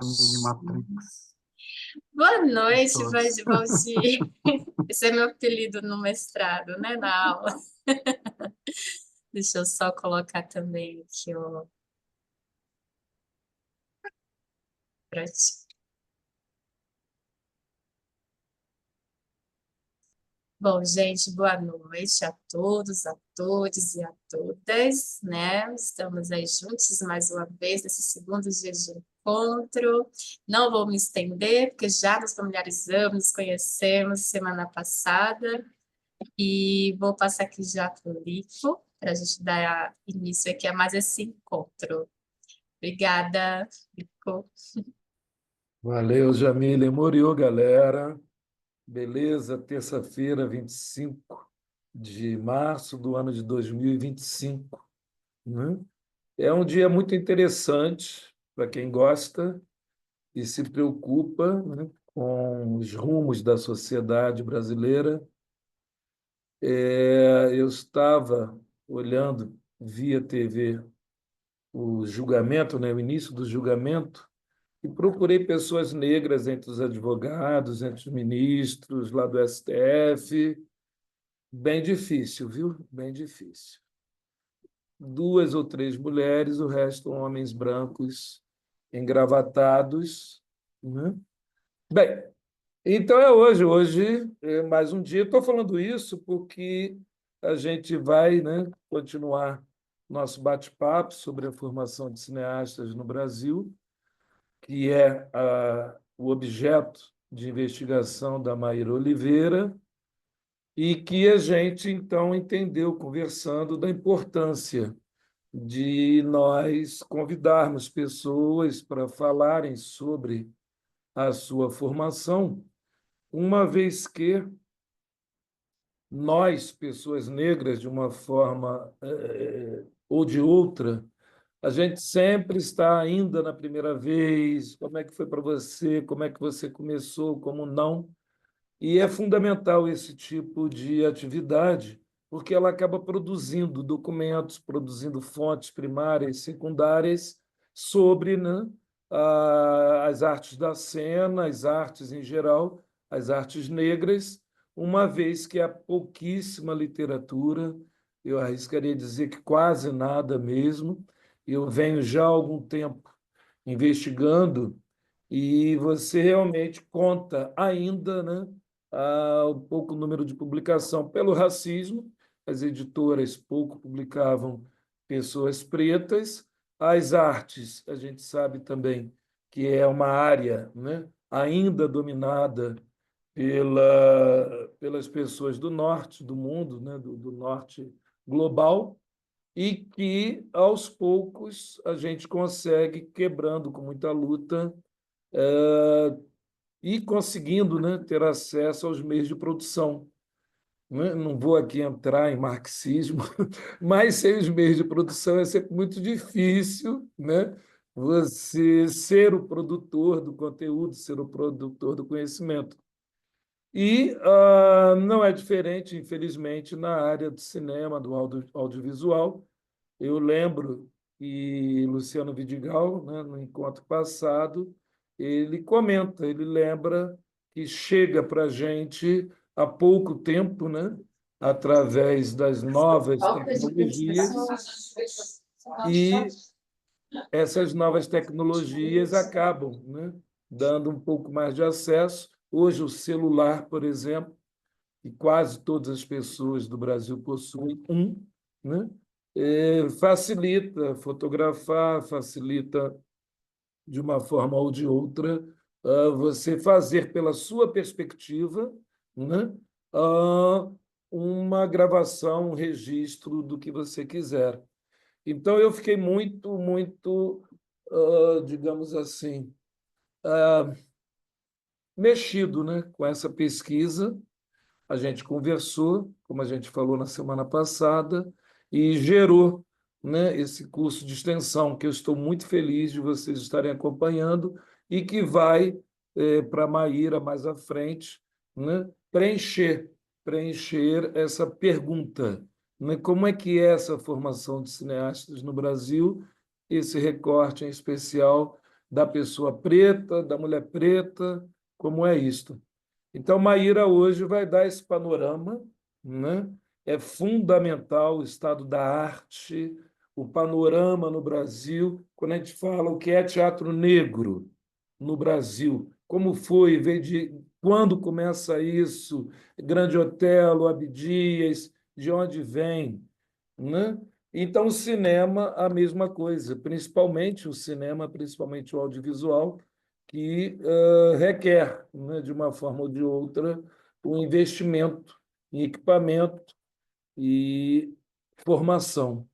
Animatrix. Boa noite, Todos. Valdir. Esse é meu apelido no mestrado, né? Na aula. Deixa eu só colocar também aqui o pra ti. Bom, gente, boa noite a todos, a todas e a todas, né? Estamos aí juntos mais uma vez nesse segundo dia de encontro. Não vou me estender, porque já nos familiarizamos, nos conhecemos semana passada. E vou passar aqui já para o Lico, para a gente dar início aqui a mais esse encontro. Obrigada, Lico. Valeu, Jamile. Moriô, galera. Beleza? Terça-feira, 25 de março do ano de 2025, né? É um dia muito interessante para quem gosta e se preocupa, né, com os rumos da sociedade brasileira. Eu estava olhando via TV o julgamento, né, o início do julgamento, e procurei pessoas negras entre os advogados, entre os ministros lá do STF. Bem difícil, viu? Bem difícil. Duas ou três mulheres, o resto homens brancos engravatados, né? Bem, então é hoje. Hoje é mais um dia. Estou falando isso porque a gente vai, né, continuar nosso bate-papo sobre a formação de cineastas no Brasil, que é o objeto de investigação da Maíra Oliveira, e que a gente, então, entendeu, conversando, da importância de nós convidarmos pessoas para falarem sobre a sua formação, uma vez que nós, pessoas negras, de uma forma ou de outra, a gente sempre está ainda na primeira vez. Como é que foi para você? Como é que você começou? Como não? E é fundamental esse tipo de atividade, porque ela acaba produzindo documentos, produzindo fontes primárias, secundárias sobre, né, as artes da cena, as artes em geral, as artes negras, uma vez que há pouquíssima literatura, eu arriscaria dizer que quase nada mesmo. Eu venho já há algum tempo investigando e você realmente conta ainda, né, o pouco número de publicação pelo racismo. As editoras pouco publicavam pessoas pretas. As artes, a gente sabe também que é uma área, né, ainda dominada pelas pessoas do norte do mundo, né, do norte global, e que, aos poucos, a gente consegue, quebrando com muita luta, e conseguindo, né, ter acesso aos meios de produção. Não vou aqui entrar em marxismo, mas sem os meios de produção é sempre muito difícil, né, você ser o produtor do conteúdo, ser o produtor do conhecimento. E não é diferente, infelizmente, na área do cinema, do audiovisual. Eu lembro que Luciano Vidigal, né, no encontro passado, ele comenta, ele lembra que chega para a gente há pouco tempo, né, através das novas tecnologias, e essas novas tecnologias acabam, né, dando um pouco mais de acesso. Hoje, o celular, por exemplo, e quase todas as pessoas do Brasil possuem um, né? Facilita fotografar, facilita de uma forma ou de outra você fazer pela sua perspectiva, né, ah, uma gravação, um registro do que você quiser. Então, eu fiquei muito, muito, digamos assim, mexido, né, com essa pesquisa. A gente conversou, como a gente falou na semana passada, e gerou, né, esse curso de extensão, que eu estou muito feliz de vocês estarem acompanhando e que vai para a Maíra mais à frente, né, preencher essa pergunta, né, como é que é essa formação de cineastas no Brasil, esse recorte em especial da pessoa preta, da mulher preta, como é isto. Então, Maíra hoje vai dar esse panorama, né? É fundamental o estado da arte, o panorama no Brasil, quando a gente fala o que é teatro negro no Brasil, como foi, veio de quando começa isso, Grande Otelo, Abdias, de onde vem, né? Então, o cinema, a mesma coisa, principalmente o cinema, principalmente o audiovisual, que requer, né, de uma forma ou de outra, um investimento em equipamento e formação.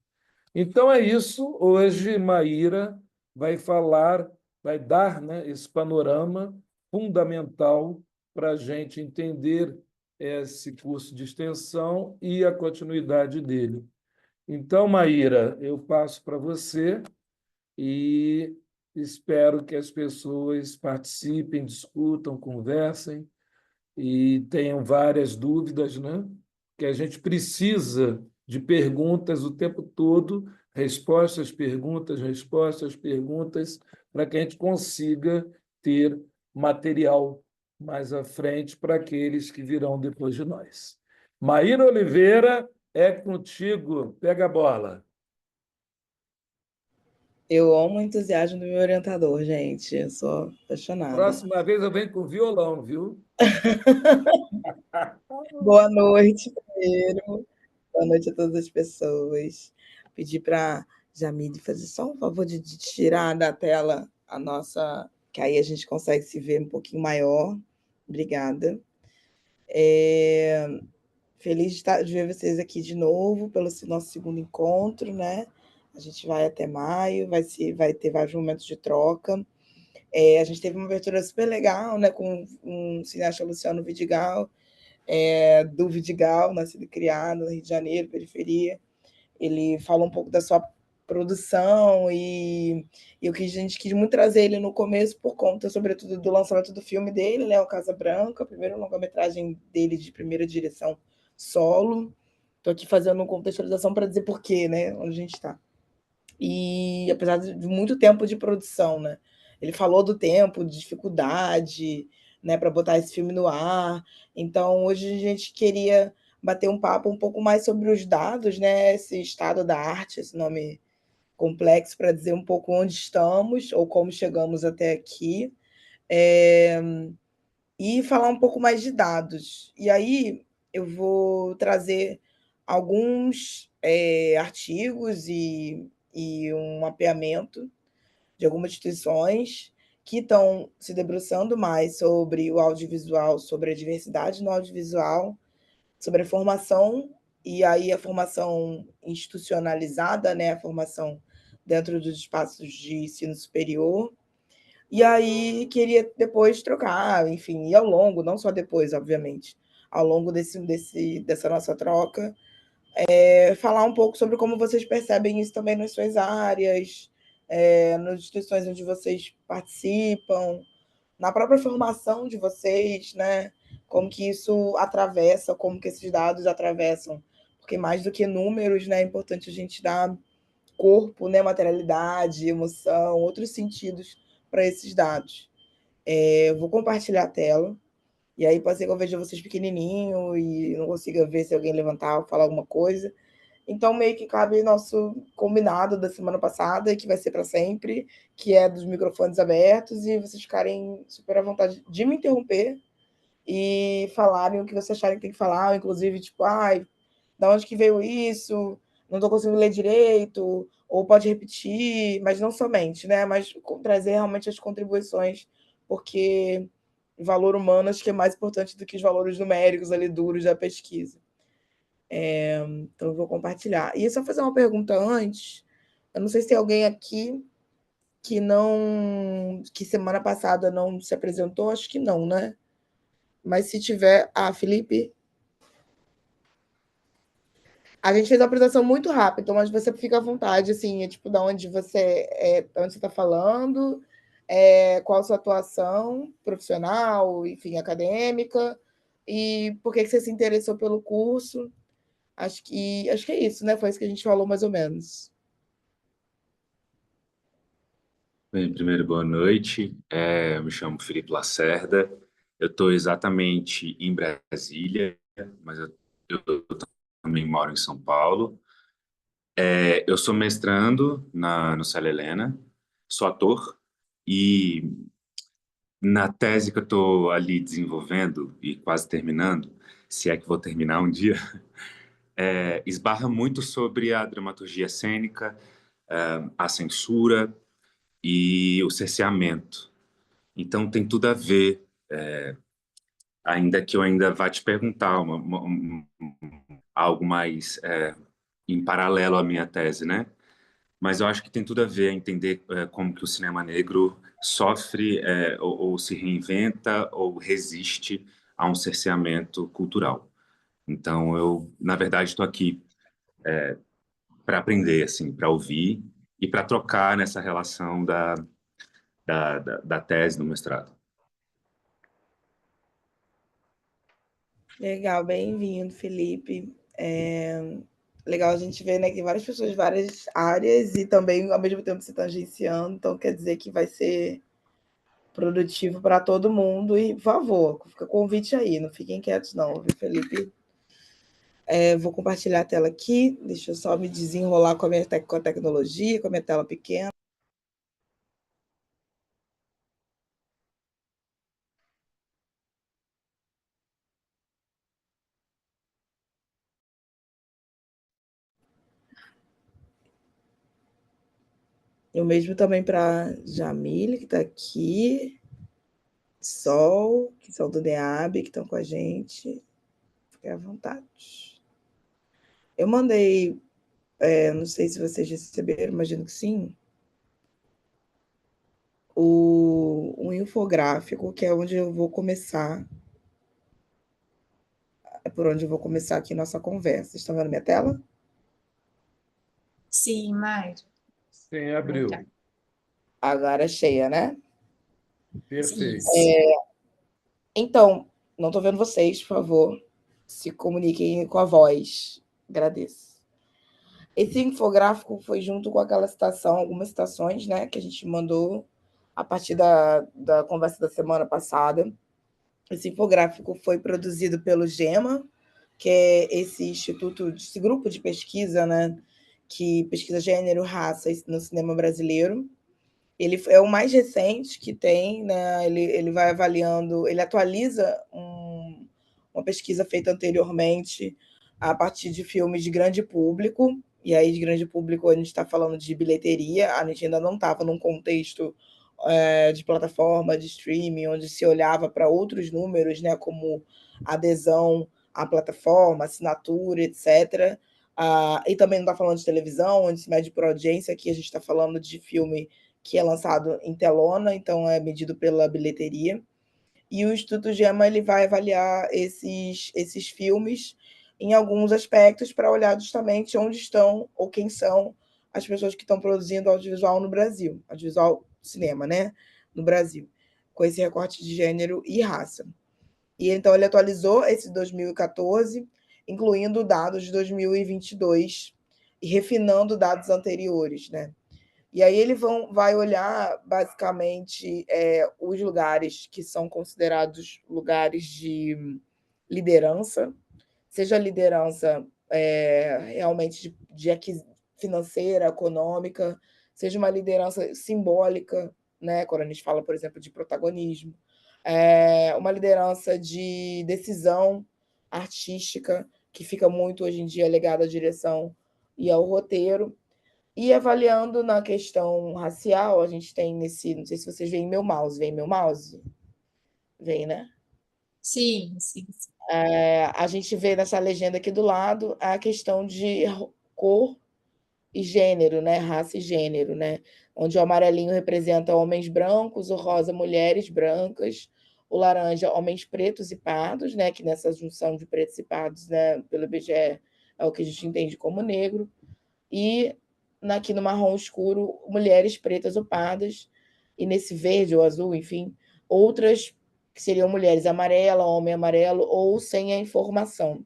Então é isso. Hoje, Maíra vai falar, vai dar, né, esse panorama fundamental para a gente entender esse curso de extensão e a continuidade dele. Então, Maíra, eu passo para você e espero que as pessoas participem, discutam, conversem e tenham várias dúvidas, né? Que a gente precisa de perguntas o tempo todo, respostas, perguntas, para que a gente consiga ter material mais à frente para aqueles que virão depois de nós. Maíra Oliveira, é contigo. Pega a bola. Eu amo o entusiasmo do meu orientador, gente. Eu sou apaixonada. Próxima vez eu venho com violão, viu? Boa noite, primeiro. Boa noite a todas as pessoas. Pedir para Jamile fazer só um favor de tirar da tela a nossa, que aí a gente consegue se ver um pouquinho maior. Obrigada. Feliz de ver vocês aqui de novo pelo nosso segundo encontro, né? A gente vai até maio, vai ter vários momentos de troca. A gente teve uma abertura super legal, né, com um cineasta Luciano Vidigal, do Vidigal, nascido e criado no Rio de Janeiro, periferia. Ele falou um pouco da sua produção a gente quis muito trazer ele no começo por conta, sobretudo, do lançamento do filme dele, né, O Casa Branca, a primeira longa-metragem dele de primeira direção solo. Estou aqui fazendo uma contextualização para dizer por quê, né, onde a gente está. E apesar de muito tempo de produção, né? Ele falou do tempo, de dificuldade, né, para botar esse filme no ar. Então, hoje a gente queria bater um papo um pouco mais sobre os dados, né, esse estado da arte, esse nome complexo para dizer um pouco onde estamos ou como chegamos até aqui, é, e falar um pouco mais de dados. E aí eu vou trazer alguns artigos e um mapeamento de algumas instituições que estão se debruçando mais sobre o audiovisual, sobre a diversidade no audiovisual, sobre a formação, e aí a formação institucionalizada, né, a formação dentro dos espaços de ensino superior. E aí queria depois trocar, enfim, e ao longo, não só depois, obviamente, ao longo dessa nossa troca, falar um pouco sobre como vocês percebem isso também nas suas áreas, nas instituições onde vocês participam, na própria formação de vocês, né? Como que isso atravessa, como que esses dados atravessam, porque mais do que números, né, é importante a gente dar corpo, né, materialidade, emoção, outros sentidos para esses dados. Eu vou compartilhar a tela, e aí pode ser que eu veja vocês pequenininho e não consiga ver se alguém levantar ou falar alguma coisa. Então, meio que cabe nosso combinado da semana passada, que vai ser para sempre, que é dos microfones abertos, e vocês ficarem super à vontade de me interromper e falarem o que vocês acharem que tem que falar, inclusive, tipo, ai, da onde que veio isso? Não estou conseguindo ler direito, ou pode repetir, mas não somente, né? Mas trazer realmente as contribuições, porque o valor humano acho que é mais importante do que os valores numéricos ali duros da pesquisa. Então, eu vou compartilhar. E só fazer uma pergunta antes. Eu não sei se tem alguém aqui que semana passada não se apresentou, acho que não, né? Mas se tiver. Ah, Felipe. A gente fez a apresentação muito rápida, então mas você fica à vontade, assim, tipo, da onde você está falando, qual a sua atuação profissional, enfim, acadêmica, e por que você se interessou pelo curso. Acho que é isso, né? Foi isso que a gente falou mais ou menos. Bem, primeiro, boa noite. Eu me chamo Felipe Lacerda. Eu estou exatamente em Brasília, mas eu também moro em São Paulo. Eu sou mestrando no Célia Helena, sou ator, e na tese que eu estou ali desenvolvendo e quase terminando, se é que vou terminar um dia, esbarra muito sobre a dramaturgia cênica, a censura e o cerceamento. Então tem tudo a ver, ainda que eu ainda vá te perguntar algo mais em paralelo à minha tese, né? Mas eu acho que tem tudo a ver a entender como que o cinema negro sofre ou se reinventa ou resiste a um cerceamento cultural. Então eu, na verdade, estou aqui para aprender, assim, para ouvir e para trocar nessa relação da tese do mestrado. Legal, bem-vindo, Felipe. Legal a gente ver, né, que tem várias pessoas de várias áreas e também, ao mesmo tempo, se tangenciando, então quer dizer que vai ser produtivo para todo mundo. E, por favor, fica convite aí, não fiquem quietos, não, viu, Felipe? Vou compartilhar a tela aqui, deixa eu só me desenrolar com com a tecnologia, com a minha tela pequena. E o mesmo também para Jamile, que está aqui, Sol, que são do DEAB, que estão com a gente. Fique à vontade. Eu mandei, não sei se vocês receberam, imagino que sim, um infográfico, que é onde eu vou começar, é por onde eu vou começar aqui nossa conversa. Vocês estão vendo minha tela? Sim, Mário. Sim, abriu. Agora é cheia, né? Perfeito. Isso. Então, não estou vendo vocês, por favor, se comuniquem com a voz. Agradeço. Esse infográfico foi junto com aquela citação, algumas citações, né, que a gente mandou a partir da conversa da semana passada. Esse infográfico foi produzido pelo GEMA, que é esse instituto, esse grupo de pesquisa, né, que pesquisa gênero, raça no cinema brasileiro. Ele é o mais recente que tem, né? Ele vai avaliando, ele atualiza uma pesquisa feita anteriormente a partir de filmes de grande público. E aí, de grande público, a gente está falando de bilheteria, a gente ainda não estava num contexto de plataforma, de streaming, onde se olhava para outros números, né, como adesão à plataforma, assinatura, etc. E também não está falando de televisão, onde se mede por audiência, aqui a gente está falando de filme que é lançado em telona, então é medido pela bilheteria. E o Instituto Gema ele vai avaliar esses filmes em alguns aspectos para olhar justamente onde estão ou quem são as pessoas que estão produzindo audiovisual no Brasil, audiovisual cinema, né, no Brasil, com esse recorte de gênero e raça. E então ele atualizou esse 2014, incluindo dados de 2022 e refinando dados anteriores, né? E aí ele vai olhar basicamente os lugares que são considerados lugares de liderança, seja liderança realmente financeira, econômica, seja uma liderança simbólica, né? Quando a gente fala, por exemplo, de protagonismo, uma liderança de decisão artística, que fica muito hoje em dia ligada à direção e ao roteiro. E avaliando na questão racial, a gente tem nesse. Não sei se vocês veem meu mouse. Vem meu mouse? Vem, né? Sim, sim, sim. A gente vê nessa legenda aqui do lado a questão de cor e gênero, né? Raça e gênero, né? Onde o amarelinho representa homens brancos, o rosa, mulheres brancas, o laranja, homens pretos e pardos, né? Que nessa junção de pretos e pardos, né? Pelo IBGE, é o que a gente entende como negro. E aqui no marrom escuro, mulheres pretas ou pardas, e nesse verde ou azul, enfim, outras que seriam mulheres amarela, homem amarelo ou sem a informação.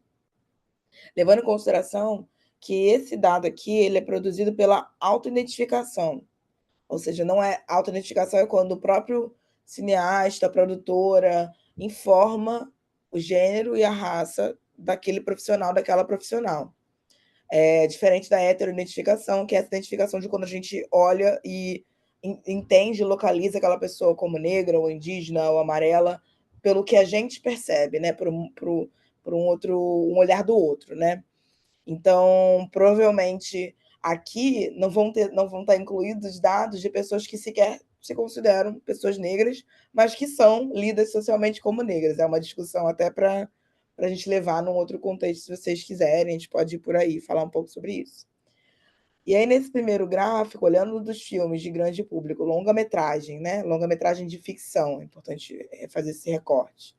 Levando em consideração que esse dado aqui ele é produzido pela autoidentificação, Ou seja, não é autoidentificação, é quando o próprio cineasta, a produtora, informa o gênero e a raça daquele profissional, daquela profissional. É diferente da heteroidentificação, que é essa identificação de quando a gente olha e entende, localiza aquela pessoa como negra, ou indígena, ou amarela, pelo que a gente percebe, né? Por um olhar do outro, né? Então, provavelmente aqui não vão estar incluídos dados de pessoas que sequer se consideram pessoas negras, mas que são lidas socialmente como negras. É uma discussão até para a gente levar num outro contexto, se vocês quiserem, a gente pode ir por aí, falar um pouco sobre isso. E aí, nesse primeiro gráfico, olhando dos filmes de grande público, longa-metragem, né? Longa-metragem de ficção, é importante fazer esse recorte.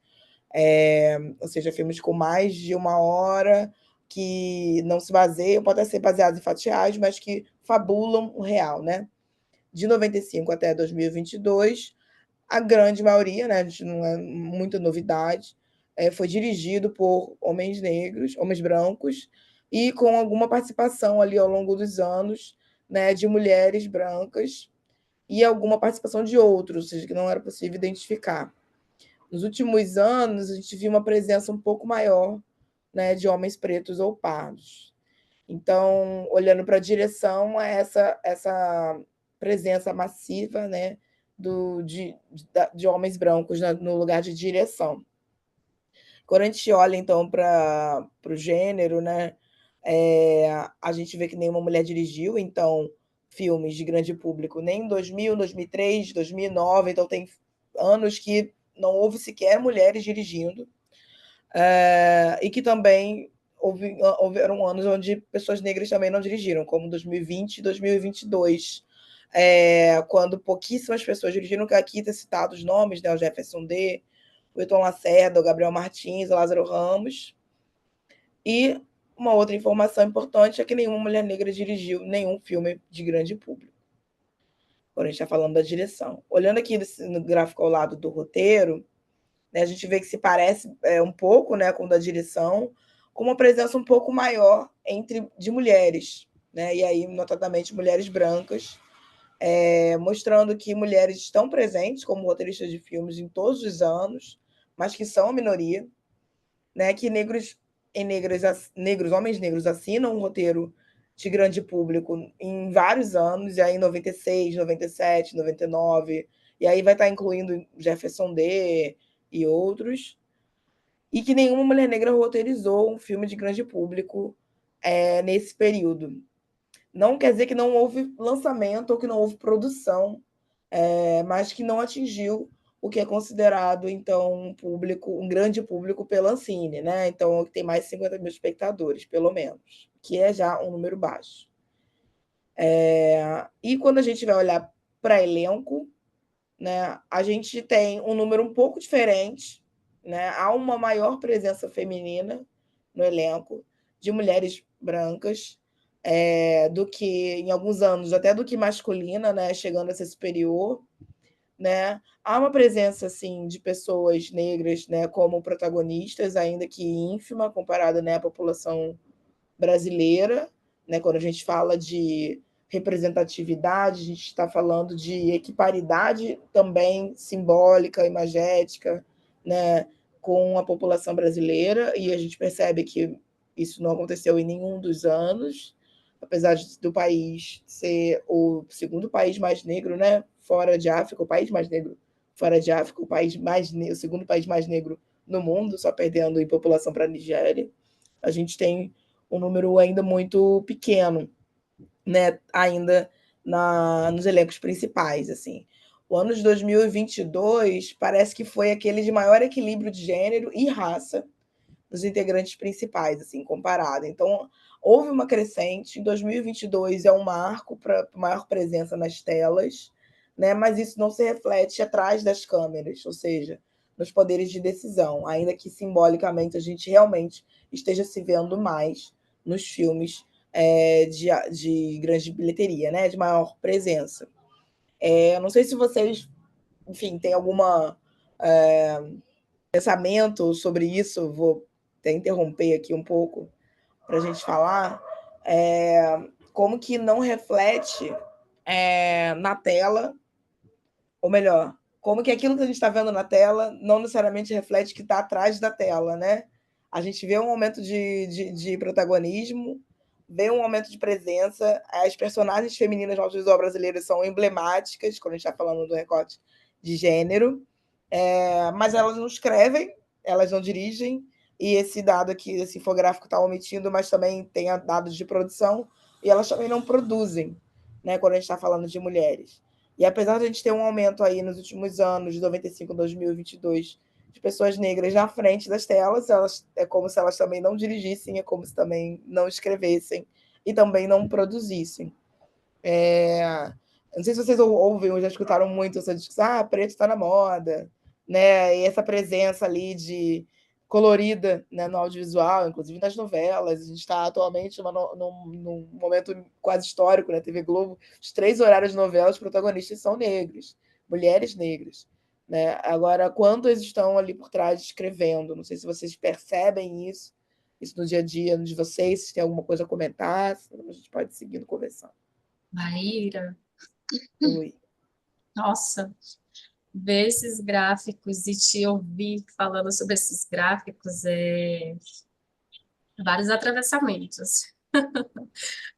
Ou seja, filmes com mais de 1 hora, que não se baseiam, podem ser baseados em fatos reais, mas que fabulam o real, né? De 95 até 2022, a grande maioria, né, a gente não é muita novidade, foi dirigido por homens negros, homens brancos, e com alguma participação ali ao longo dos anos, né, de mulheres brancas e alguma participação de outros, ou seja, que não era possível identificar. Nos últimos anos, a gente viu uma presença um pouco maior, né, de homens pretos ou pardos. Então, olhando para a direção, essa presença massiva, né, de homens brancos no lugar de direção. Quando a gente olha, então, para o gênero, né, a gente vê que nenhuma mulher dirigiu, então, filmes de grande público, nem em 2000, 2003, 2009, então tem anos que não houve sequer mulheres dirigindo, e que também houveram anos onde pessoas negras também não dirigiram, como 2020 e 2022, quando pouquíssimas pessoas dirigiram, que aqui está citado os nomes, né, o Jefferson D., o Ayrton Lacerda, o Gabriel Martins, o Lázaro Ramos. E uma outra informação importante é que nenhuma mulher negra dirigiu nenhum filme de grande público. Quando a gente está falando da direção. Olhando aqui no gráfico ao lado do roteiro, né, a gente vê que se parece um pouco, né, com o da direção, com uma presença um pouco maior de mulheres, né, e aí, notadamente, mulheres brancas, mostrando que mulheres estão presentes como roteiristas de filmes em todos os anos, mas que são a minoria, né, que homens negros assinam um roteiro de grande público em vários anos, e aí em 96, 97, 99, e aí vai estar incluindo Jefferson D. e outros, e que nenhuma mulher negra roteirizou um filme de grande público nesse período. Não quer dizer que não houve lançamento ou que não houve produção, mas que não atingiu o que é considerado, então, um grande público pela Ancine, né? Então, tem mais de 50 mil espectadores, pelo menos, que é já um número baixo. E quando a gente vai olhar para elenco, né, a gente tem um número um pouco diferente, né? Há uma maior presença feminina no elenco, de mulheres brancas, do que, em alguns anos, até do que masculina, né? Chegando a ser superior. Né? Há uma presença assim de pessoas negras, né, como protagonistas, ainda que ínfima comparada, né, à população brasileira, né? Quando a gente fala de representatividade, a gente está falando de equiparidade também simbólica, imagética, né, com a população brasileira, e a gente percebe que isso não aconteceu em nenhum dos anos, apesar do país ser o segundo país mais negro, né, fora de África, o país mais negro fora de África, o segundo país mais negro no mundo, só perdendo em população para a Nigéria. A gente tem um número ainda muito pequeno, né, ainda nos elencos principais, assim. O ano de 2022 parece que foi aquele de maior equilíbrio de gênero e raça dos integrantes principais, assim, comparado. Então, houve uma crescente. Em 2022 é um marco para maior presença nas telas, né? Mas isso não se reflete atrás das câmeras, ou seja, nos poderes de decisão, ainda que simbolicamente a gente realmente esteja se vendo mais nos filmes de grande bilheteria, né? De maior presença. Não sei se vocês, enfim, têm alguma pensamento sobre isso, vou até interromper aqui um pouco para a gente falar, como que não reflete na tela, ou melhor, como que aquilo que a gente está vendo na tela não necessariamente reflete o que está atrás da tela, né? A gente vê um momento de protagonismo, vê um momento de presença, as personagens femininas do audiovisual brasileiro são emblemáticas, quando a gente está falando do recorte de gênero, mas elas não escrevem, elas não dirigem, e esse dado aqui, esse infográfico está omitindo, mas também tem dados de produção, e elas também não produzem, né, quando a gente está falando de mulheres. E apesar de a gente ter um aumento aí nos últimos anos, de 95 a 2022, de pessoas negras na frente das telas, é como se elas também não dirigissem, é como se também não escrevessem e também não produzissem. Não sei se vocês ouvem ou já escutaram muito essa discussão, preto está na moda, né? E essa presença ali de colorida, né, no audiovisual, inclusive nas novelas. A gente está atualmente num momento quase histórico na TV Globo. Os 3 horários de novelas, os protagonistas são negros, mulheres negras. Né? Agora, quantos estão ali por trás escrevendo? Não sei se vocês percebem isso no dia a dia de vocês, se tem alguma coisa a comentar, a gente pode seguir conversando. Maíra, Oi. nossa, ver esses gráficos e te ouvir falando sobre esses gráficos vários atravessamentos,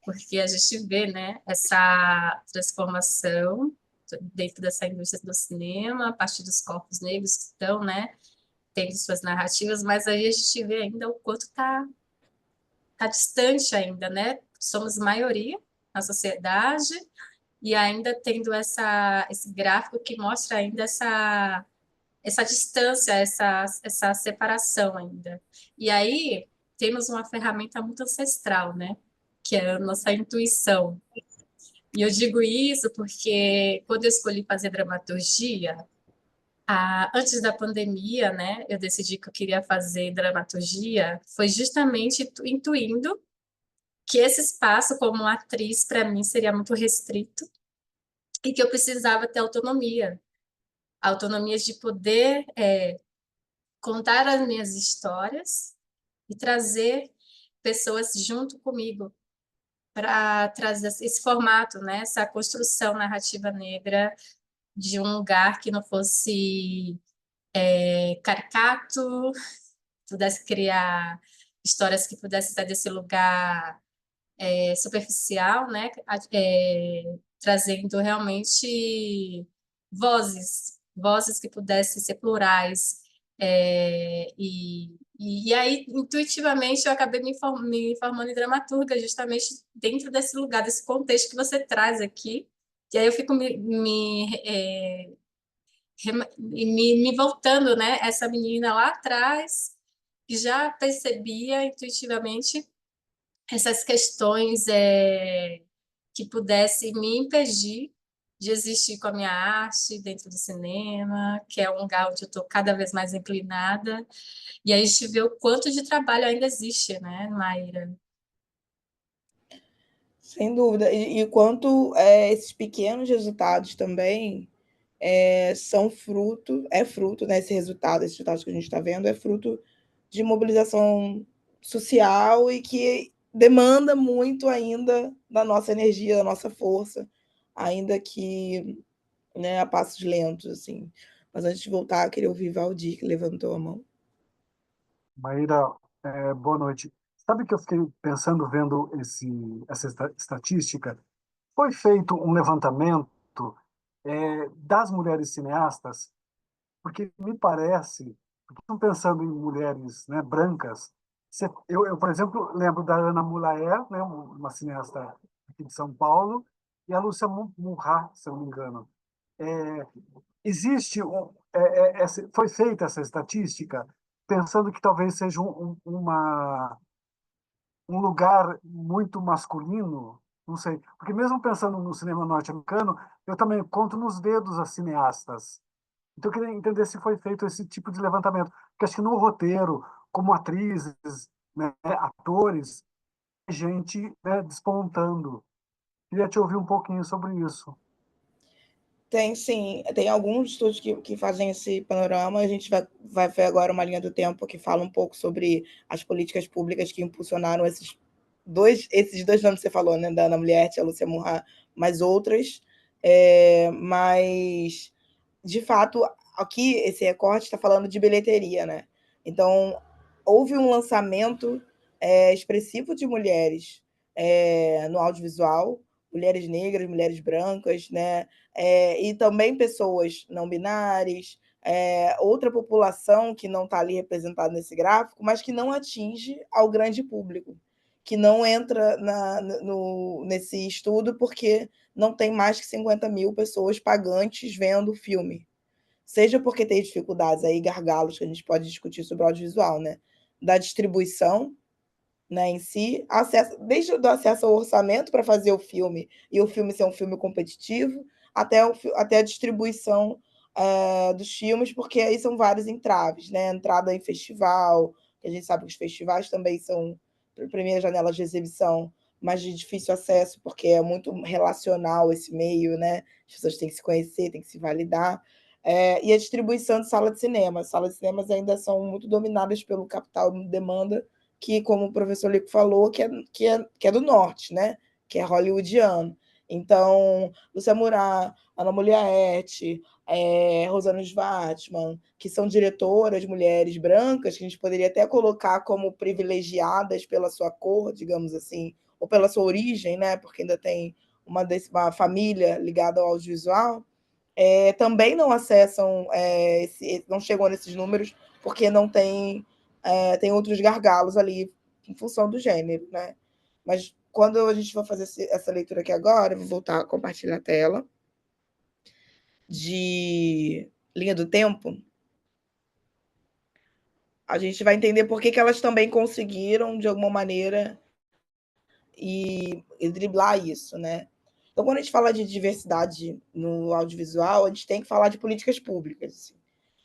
porque a gente vê, né, essa transformação dentro dessa indústria do cinema, a partir dos corpos negros que estão, né, tendo suas narrativas, mas aí a gente vê ainda o quanto tá distante ainda, né? Somos maioria na sociedade e ainda tendo esse gráfico que mostra ainda essa distância, essa separação ainda. E aí temos uma ferramenta muito ancestral, né? Que é a nossa intuição. E eu digo isso porque quando eu escolhi fazer dramaturgia, antes da pandemia, né, eu decidi que eu queria fazer dramaturgia, foi justamente intuindo que esse espaço como atriz para mim seria muito restrito e que eu precisava ter autonomia, autonomia de poder contar as minhas histórias e trazer pessoas junto comigo para trazer esse formato, né, essa construção narrativa negra de um lugar que não fosse caricato, pudesse criar histórias que pudessem sair desse lugar superficial, né? Trazendo realmente vozes que pudessem ser plurais. E aí, intuitivamente, eu acabei me formando em dramaturga, justamente dentro desse lugar, desse contexto que você traz aqui. E aí eu fico me voltando, né? Essa menina lá atrás, que já percebia intuitivamente essas questões que pudessem me impedir de existir com a minha arte dentro do cinema, que é um lugar onde eu estou cada vez mais inclinada. E aí a gente vê o quanto de trabalho ainda existe, né, Maíra? Sem dúvida. E quanto esses pequenos resultados também são fruto, né, esse resultado, esses resultados que a gente está vendo, é fruto de mobilização social e que demanda muito ainda da nossa energia, da nossa força, ainda que, né, a passos lentos, assim. Mas antes de voltar, eu queria ouvir Valdir, que levantou a mão. Maíra, boa noite. Sabe que eu fiquei pensando, vendo essa estatística? Foi feito um levantamento das mulheres cineastas, porque me parece, porque estão pensando em mulheres, né, brancas. Eu, por exemplo, lembro da Ana Mulaer, né, uma cineasta aqui de São Paulo, e a Lúcia Murrá, se eu não me engano. É, foi feita essa estatística pensando que talvez seja um lugar muito masculino, não sei, porque mesmo pensando no cinema norte-americano, eu também conto nos dedos as cineastas. Então eu queria entender se foi feito esse tipo de levantamento, porque acho que no roteiro, como atrizes, né, atores, gente, né, despontando. Queria te ouvir um pouquinho sobre isso. Tem sim, tem alguns estudos que fazem esse panorama. A gente vai ver agora uma linha do tempo que fala um pouco sobre as políticas públicas que impulsionaram esses dois nomes que você falou, né, da Ana Mulher e a Lúcia Murrá, mas outras. Mas, de fato, aqui esse recorte está falando de bilheteria, né? Então, houve um lançamento expressivo de mulheres no audiovisual, mulheres negras, mulheres brancas, né? E também pessoas não binárias, outra população que não está ali representada nesse gráfico, mas que não atinge ao grande público, que não entra nesse estudo porque não tem mais que 50 mil pessoas pagantes vendo o filme. Seja porque tem dificuldades aí, gargalos, que a gente pode discutir sobre o audiovisual, né? Da distribuição, né, em si, desde o acesso ao orçamento para fazer o filme e o filme ser um filme competitivo, até a distribuição dos filmes, porque aí são vários entraves, né? Entrada em festival, que a gente sabe que os festivais também são primeiras janelas de exibição, mas de difícil acesso, porque é muito relacional esse meio, né? As pessoas têm que se conhecer, têm que se validar. E a distribuição de sala de cinema. As salas de cinemas ainda são muito dominadas pelo capital de demanda, que, como o professor Lico falou, que é do norte, né? Que é hollywoodiano. Então, Lúcia Murat, Ana Mulyaert, Rosana Schwartzman, que são diretoras, mulheres brancas, que a gente poderia até colocar como privilegiadas pela sua cor, digamos assim, ou pela sua origem, né? Porque ainda tem uma família ligada ao audiovisual, também não acessam, não chegam nesses números, porque não tem outros gargalos ali em função do gênero, né? Mas quando a gente vai fazer essa leitura aqui agora, eu vou voltar a compartilhar a tela de linha do tempo, a gente vai entender por que elas também conseguiram, de alguma maneira, e driblar isso, né? Então, quando a gente fala de diversidade no audiovisual, a gente tem que falar de políticas públicas. Assim.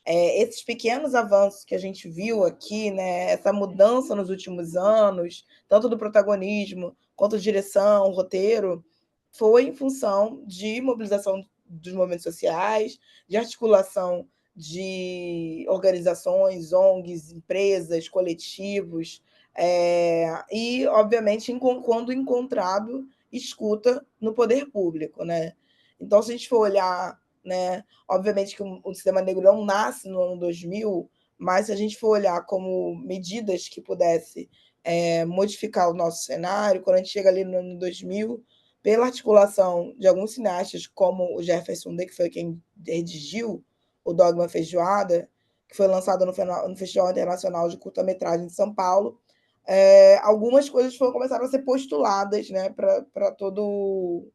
Esses pequenos avanços que a gente viu aqui, né, essa mudança nos últimos anos, tanto do protagonismo quanto de direção, roteiro, foi em função de mobilização dos movimentos sociais, de articulação de organizações, ONGs, empresas, coletivos, e, obviamente, quando encontrado, escuta no poder público. Né? Então, se a gente for olhar, né, obviamente que o cinema negro não nasce no ano 2000, mas se a gente for olhar como medidas que pudesse modificar o nosso cenário, quando a gente chega ali no ano 2000, pela articulação de alguns cineastas, como o Jefferson Day, que foi quem redigiu o Dogma Feijoada, que foi lançado no Festival Internacional de Curta-Metragem de São Paulo, algumas coisas começaram a ser postuladas, né, para todo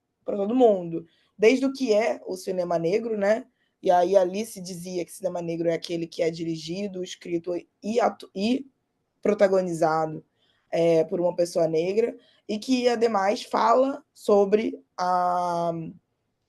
mundo. Desde o que é o cinema negro, né? E aí ali se dizia que cinema negro é aquele que é dirigido, escrito e protagonizado por uma pessoa negra, e que, ademais, fala sobre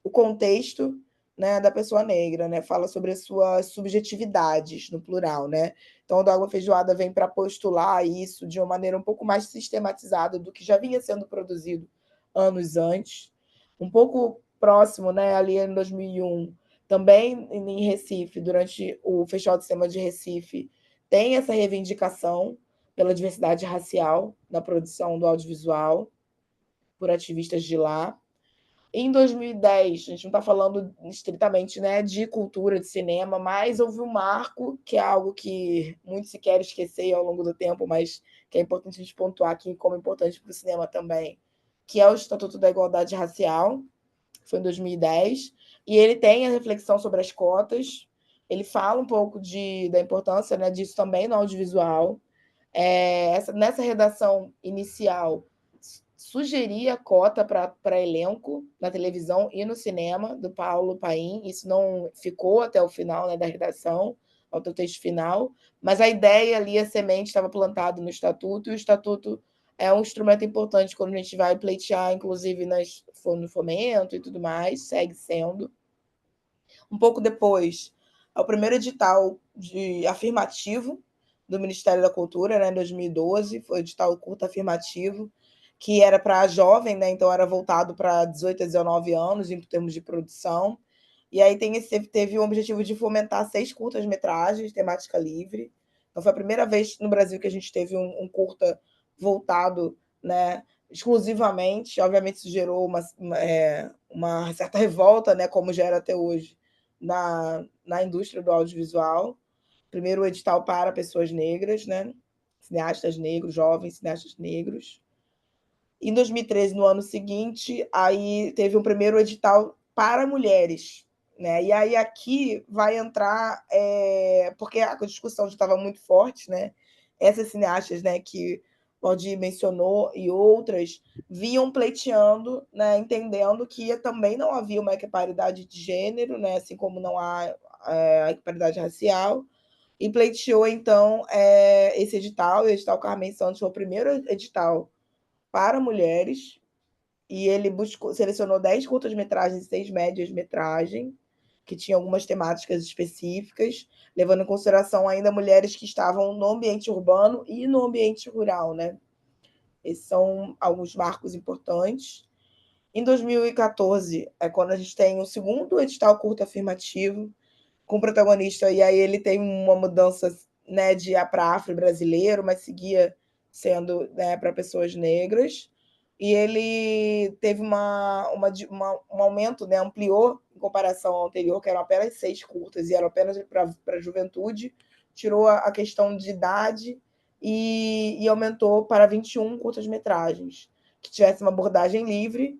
o contexto, né, da pessoa negra, né? Fala sobre as suas subjetividades, no plural. Né? Então, o Dogma Feijoada vem para postular isso de uma maneira um pouco mais sistematizada do que já vinha sendo produzido anos antes, um pouco próximo, né, ali em 2001, também em Recife, durante o Festival de Cinema de Recife, tem essa reivindicação pela diversidade racial na produção do audiovisual, por ativistas de lá. Em 2010, a gente não está falando estritamente, né, de cultura, de cinema, mas houve um marco, que é algo que muito se quer esquecer ao longo do tempo, mas que é importante a gente pontuar aqui como importante para o cinema também, que é o Estatuto da Igualdade Racial, que foi em 2010, e ele tem a reflexão sobre as cotas, ele fala um pouco da importância, né, disso também no audiovisual. Nessa redação inicial, sugeria cota para elenco na televisão e no cinema, do Paulo Paim. Isso não ficou até o final, né, da redação, ao teu texto final, mas a ideia ali, a semente, estava plantada no Estatuto, e o Estatuto é um instrumento importante quando a gente vai pleitear, inclusive no fomento e tudo mais, segue sendo. Um pouco depois, é o primeiro edital afirmativo do Ministério da Cultura, né, em 2012, foi o edital curta afirmativo, que era para jovem, né, então era voltado para 18 a 19 anos, em termos de produção. E aí teve o objetivo de fomentar 6 curtas-metragens, temática livre. Então foi a primeira vez no Brasil que a gente teve um curta voltado, né, exclusivamente. Obviamente, isso gerou uma certa revolta, né, como gera até hoje, na indústria do audiovisual. Primeiro edital para pessoas negras, né, cineastas negros, jovens cineastas negros. Em 2013, no ano seguinte, aí teve um primeiro edital para mulheres, né? E aí aqui vai entrar, porque a discussão já estava muito forte, né? Essas cineastas, né, que o Valdir mencionou e outras vinham pleiteando, né, entendendo que também não havia uma equiparidade de gênero, né, assim como não há a equiparidade racial, e pleiteou então esse edital. O edital Carmen Santos foi o primeiro edital para mulheres, e ele selecionou 10 curtas-metragens e 6 médias-metragens, que tinham algumas temáticas específicas, levando em consideração ainda mulheres que estavam no ambiente urbano e no ambiente rural, né? Esses são alguns marcos importantes. Em 2014, é quando a gente tem o segundo edital curto afirmativo, com o protagonista, e aí ele tem uma mudança, né, para afro-brasileiro, mas seguia sendo, né, para pessoas negras. E ele teve um aumento, né, ampliou em comparação ao anterior, que eram apenas 6 curtas, e eram apenas para a juventude, tirou a questão de idade e aumentou para 21 curtas-metragens, que tivesse uma abordagem livre,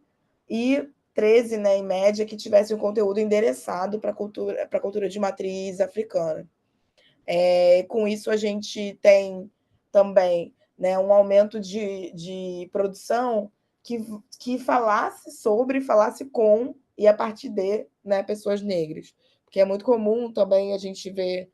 e 13, né, em média, que tivesse um conteúdo endereçado para a cultura de matriz africana. Com isso, a gente tem também, né, um aumento de produção que falasse sobre, falasse com e a partir de, né, pessoas negras. Porque é muito comum também a gente ver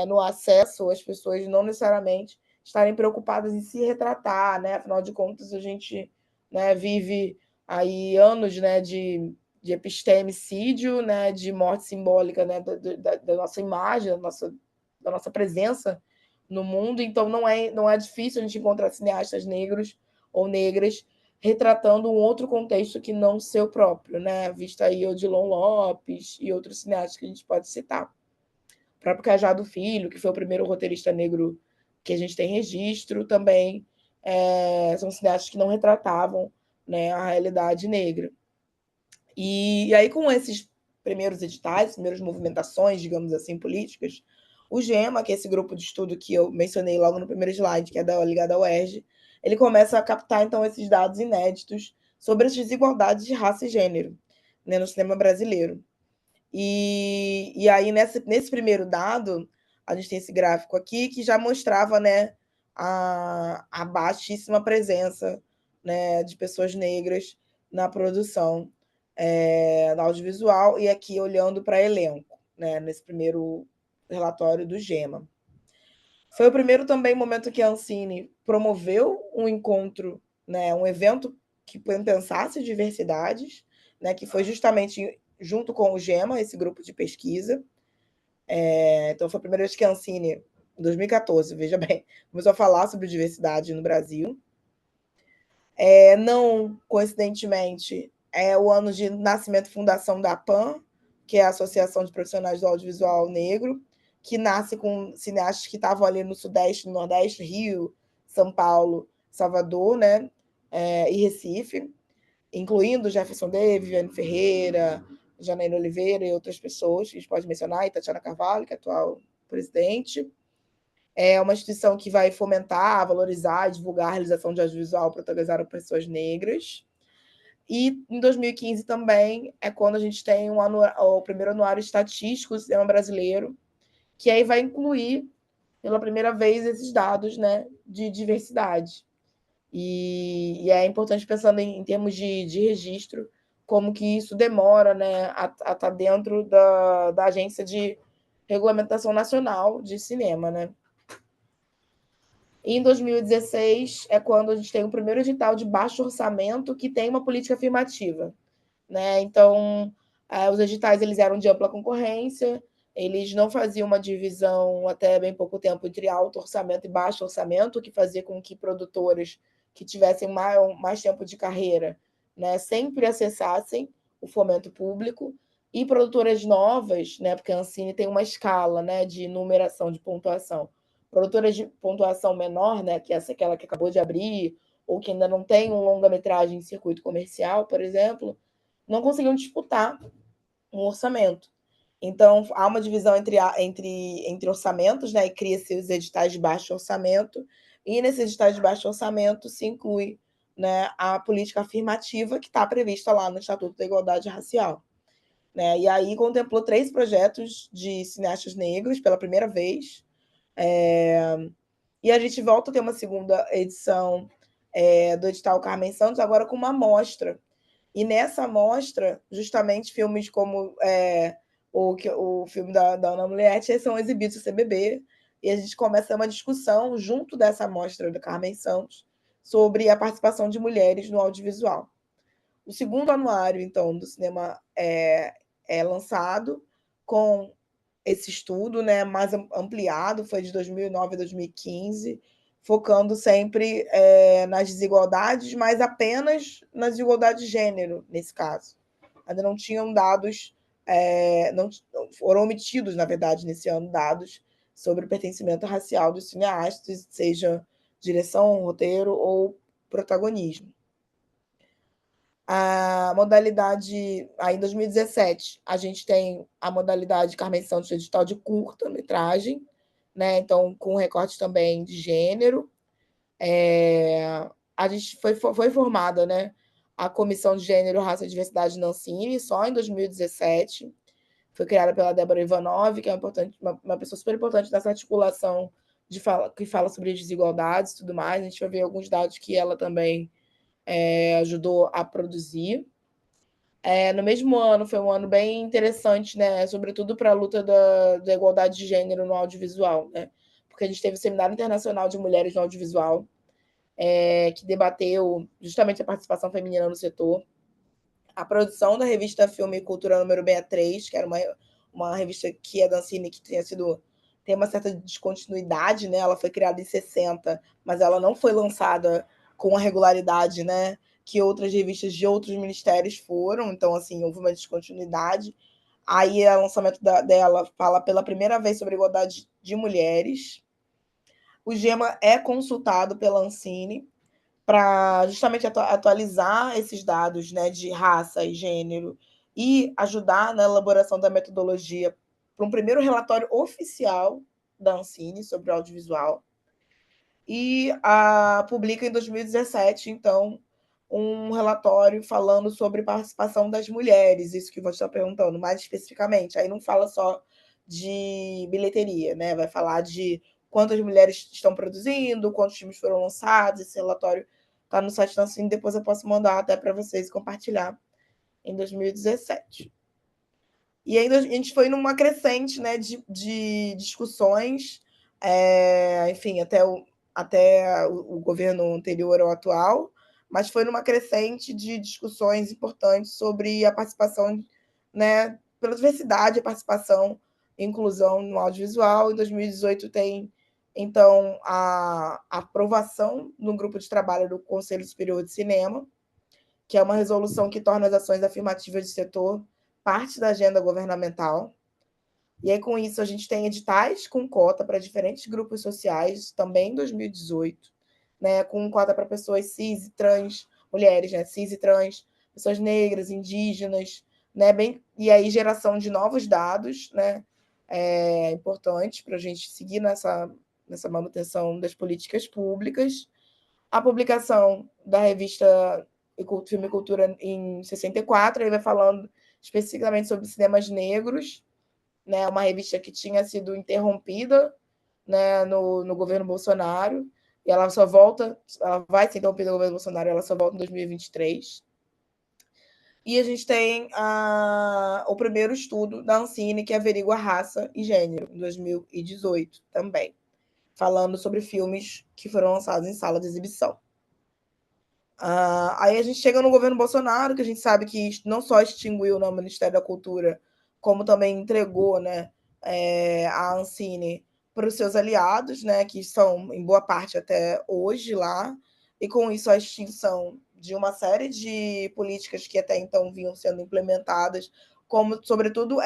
no acesso as pessoas não necessariamente estarem preocupadas em se retratar, né? Afinal de contas, a gente, né, vive aí anos, né, de epistemicídio, né, de morte simbólica, né, da nossa imagem, da nossa presença no mundo. Então não é difícil a gente encontrar cineastas negros ou negras retratando um outro contexto que não seu próprio, né? Vista aí Odilon Lopes e outros cineastas que a gente pode citar. O próprio Cajado Filho, que foi o primeiro roteirista negro que a gente tem registro, também são cineastas que não retratavam, né, a realidade negra. E aí, com esses primeiros editais, primeiras movimentações, digamos assim, políticas, o GEMA, que é esse grupo de estudo que eu mencionei logo no primeiro slide, que é ligado à UERJ, ele começa a captar, então, esses dados inéditos sobre as desigualdades de raça e gênero, né, no cinema brasileiro. E aí, nesse primeiro dado, a gente tem esse gráfico aqui que já mostrava, né, a baixíssima presença, né, de pessoas negras na produção no audiovisual, e aqui olhando para elenco, né, nesse primeiro relatório do GEMA. Foi o primeiro também momento que a Ancine promoveu um encontro, né, um evento que pensasse diversidades, né, que foi justamente junto com o GEMA, esse grupo de pesquisa. Então, foi a primeira vez que a Ancine, em 2014, veja bem, começou a falar sobre diversidade no Brasil. Não coincidentemente, é o ano de nascimento e fundação da APAN, que é a Associação de Profissionais do Audiovisual Negro, que nasce com cineastas que estavam ali no Sudeste, no Nordeste, Rio, São Paulo, Salvador, né, e Recife, incluindo Jefferson Davis, Viviane Ferreira, Janaína Oliveira e outras pessoas que a gente pode mencionar, e Tatiana Carvalho, que é a atual presidente. É uma instituição que vai fomentar, valorizar e divulgar a realização de audiovisual protagonizada por pessoas negras. E em 2015 também é quando a gente tem o primeiro anuário estatístico do cinema brasileiro, que aí vai incluir pela primeira vez esses dados, né, de diversidade. E é importante, pensando em termos de registro, como que isso demora, né, a estar dentro da Agência de Regulamentação Nacional de Cinema, né? E em 2016 é quando a gente tem o primeiro edital de baixo orçamento que tem uma política afirmativa, né? Então, os editais eles eram de ampla concorrência, eles não faziam uma divisão até bem pouco tempo entre alto orçamento e baixo orçamento, o que fazia com que produtoras que tivessem mais tempo de carreira, né, sempre acessassem o fomento público, e produtoras novas, né, porque a Ancine tem uma escala, né, de numeração, de pontuação. Produtoras de pontuação menor, né, que é aquela que acabou de abrir, ou que ainda não tem um longa-metragem em circuito comercial, por exemplo, não conseguiam disputar um orçamento. Então, há uma divisão entre orçamentos, né? E cria-se os editais de baixo orçamento, e nesses editais de baixo orçamento se inclui, né, a política afirmativa que está prevista lá no Estatuto da Igualdade Racial. Né? E aí contemplou 3 projetos de cineastas negros pela primeira vez. E a gente volta a ter uma segunda edição do edital Carmen Santos, agora com uma amostra. E nessa amostra, justamente filmes como o filme da Ana Mulher são exibidos no CBB, e a gente começa uma discussão junto dessa amostra da Carmen Santos sobre a participação de mulheres no audiovisual. O segundo anuário, então, do cinema é lançado com esse estudo, né, mais ampliado, foi de 2009 a 2015, focando sempre nas desigualdades, mas apenas nas desigualdades de gênero, nesse caso. Ainda não tinham dados, não foram omitidos, na verdade, nesse ano, dados sobre o pertencimento racial dos cineastas, seja direção, roteiro ou protagonismo. A modalidade, aí em 2017, a gente tem a modalidade Carmen Santos edital de curta-metragem, né? Então, com recorte também de gênero. A gente foi formada, né? A Comissão de Gênero, Raça e Diversidade na Ancine, só em 2017. Foi criada pela Débora Ivanov, que é uma pessoa super importante nessa articulação que fala sobre desigualdades e tudo mais. A gente vai ver alguns dados que ela também ajudou a produzir. No mesmo ano, foi um ano bem interessante, né? Sobretudo para a luta da igualdade de gênero no audiovisual, né? Porque a gente teve o Seminário Internacional de Mulheres no Audiovisual, que debateu justamente a participação feminina no setor. A produção da revista Filme e Cultura número 63, que era uma revista que é da Ancine, que tem uma certa descontinuidade, né? Ela foi criada em 60, mas ela não foi lançada com a regularidade, né, que outras revistas de outros ministérios foram. Então, assim, houve uma descontinuidade. Aí, o lançamento dela fala pela primeira vez sobre a igualdade de mulheres. O GEMA é consultado pela Ancine para justamente atualizar esses dados, né, de raça e gênero e ajudar na elaboração da metodologia para um primeiro relatório oficial da Ancine sobre o audiovisual. E publica em 2017, então, um relatório falando sobre participação das mulheres, isso que você está perguntando, mais especificamente. Aí não fala só de bilheteria, né? Vai falar de quantas mulheres estão produzindo, quantos filmes foram lançados. Esse relatório está no site da Ancine, depois eu posso mandar até para vocês compartilhar, em 2017. E ainda a gente foi numa crescente, né, de discussões, enfim, até o governo anterior ao atual, mas foi numa crescente de discussões importantes sobre a participação, né, pela diversidade, a participação e inclusão no audiovisual. Em 2018 tem, então, a aprovação no grupo de trabalho do Conselho Superior de Cinema, que é uma resolução que torna as ações afirmativas do setor parte da agenda governamental. E aí, com isso, a gente tem editais com cota para diferentes grupos sociais, também em 2018, né, com cota para pessoas cis e trans, mulheres, né, cis e trans, pessoas negras, indígenas, né, e aí geração de novos dados, né, importantes para a gente seguir nessa manutenção das políticas públicas. A publicação da revista Filme e Cultura em 64, aí vai falando especificamente sobre cinemas negros, né, uma revista que tinha sido interrompida, né, no governo Bolsonaro, e ela vai ser interrompida no governo Bolsonaro, ela só volta em 2023. E a gente tem o primeiro estudo da Ancine, que averigua raça e gênero, em 2018 também, falando sobre filmes que foram lançados em sala de exibição. Aí a gente chega no governo Bolsonaro, que a gente sabe que não só extinguiu o Ministério da Cultura, como também entregou, né, a Ancine para os seus aliados, né, que são, em boa parte, até hoje lá, e com isso a extinção de uma série de políticas que até então vinham sendo implementadas, como, sobretudo,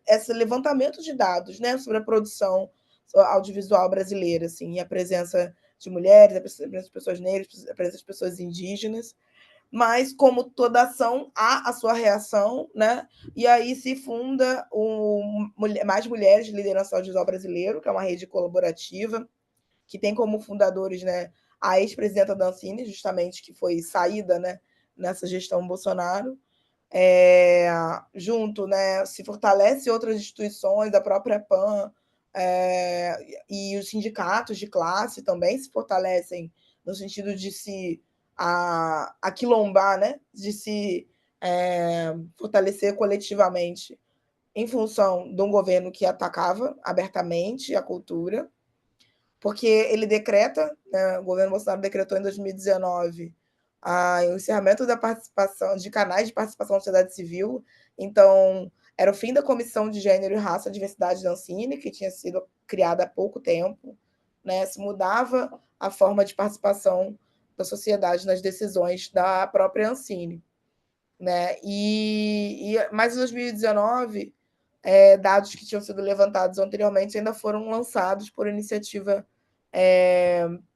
esse levantamento de dados, né, sobre a produção audiovisual brasileira, assim, e a presença de mulheres, a presença das pessoas negras, a presença das pessoas indígenas, mas, como toda ação, há a sua reação, né? E aí se funda Mais Mulheres de Liderança Audiovisual Brasileiro, que é uma rede colaborativa, que tem como fundadores, né, a ex-presidenta da Ancine, justamente, que foi saída, né, nessa gestão Bolsonaro. Junto, né, se fortalece outras instituições, a própria PAN, e os sindicatos de classe também se fortalecem no sentido de se aquilombar, né, de se fortalecer coletivamente em função de um governo que atacava abertamente a cultura, porque ele decreta, né, o governo Bolsonaro decretou em 2019 o encerramento da participação de canais de participação da sociedade civil. Então, era o fim da Comissão de Gênero e Raça, Diversidade da Ancine, que tinha sido criada há pouco tempo, né? Se mudava a forma de participação da sociedade nas decisões da própria Ancine, né? Mas em 2019, dados que tinham sido levantados anteriormente ainda foram lançados por iniciativa,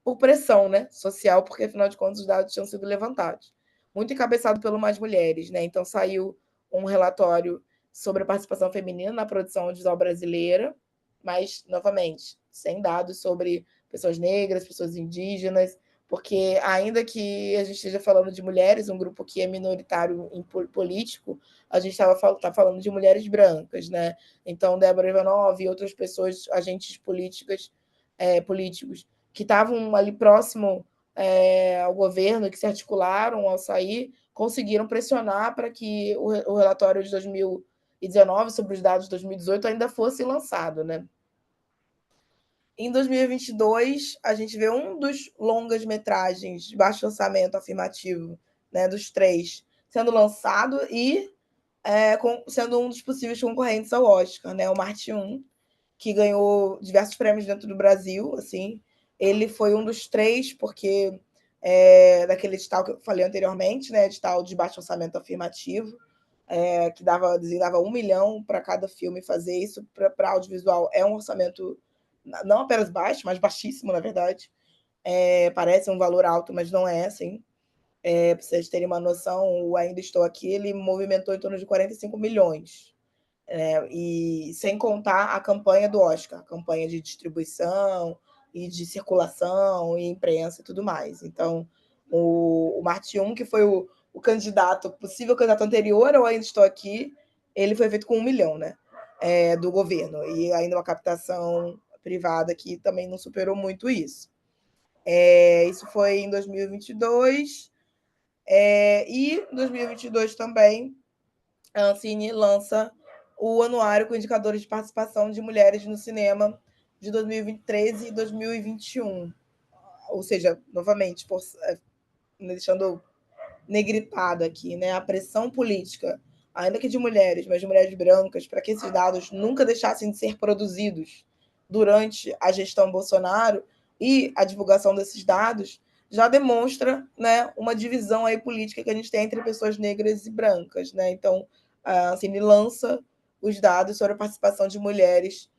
por pressão, né, social, porque afinal de contas os dados tinham sido levantados. Muito encabeçado pelo Mais Mulheres, né? Então saiu um relatório sobre a participação feminina na produção audiovisual brasileira, mas, novamente, sem dados sobre pessoas negras, pessoas indígenas, porque ainda que a gente esteja falando de mulheres, um grupo que é minoritário em político, a gente tá falando de mulheres brancas, né? Então, Débora Ivanov e outras pessoas, agentes políticos, que estavam ali próximo ao governo, que se articularam ao sair, conseguiram pressionar para que o relatório de 2019 sobre os dados de 2018 ainda fosse lançado, né? Em 2022, a gente vê um dos longas-metragens de baixo orçamento afirmativo, né, dos 3, sendo lançado e sendo um dos possíveis concorrentes ao Oscar, né, o Marte 1, que ganhou diversos prêmios dentro do Brasil. Assim, ele foi um dos 3, porque daquele edital que eu falei anteriormente, né, edital de baixo orçamento afirmativo, que designava 1 milhão para cada filme fazer isso. Para audiovisual é um orçamento não apenas baixo, mas baixíssimo, na verdade. Parece um valor alto, mas não é, assim. Para vocês terem uma noção, o Ainda Estou Aqui, ele movimentou em torno de 45 milhões. E sem contar a campanha do Oscar, a campanha de distribuição e de circulação e imprensa e tudo mais. Então, o Marte 1, que foi o possível candidato anterior ao Ainda Estou Aqui, ele foi feito com 1 milhão, né? Do governo. E ainda uma captação privada que também não superou muito isso. Isso foi em 2022. E em 2022 também, a Ancine lança o anuário com indicadores de participação de mulheres no cinema de 2013 e 2021. Ou seja, novamente, deixando negripado aqui, né, a pressão política, ainda que de mulheres, mas de mulheres brancas, para que esses dados nunca deixassem de ser produzidos durante a gestão Bolsonaro, e a divulgação desses dados já demonstra, né, uma divisão aí política que a gente tem entre pessoas negras e brancas, né? Então, a Ancine lança os dados sobre a participação de mulheres,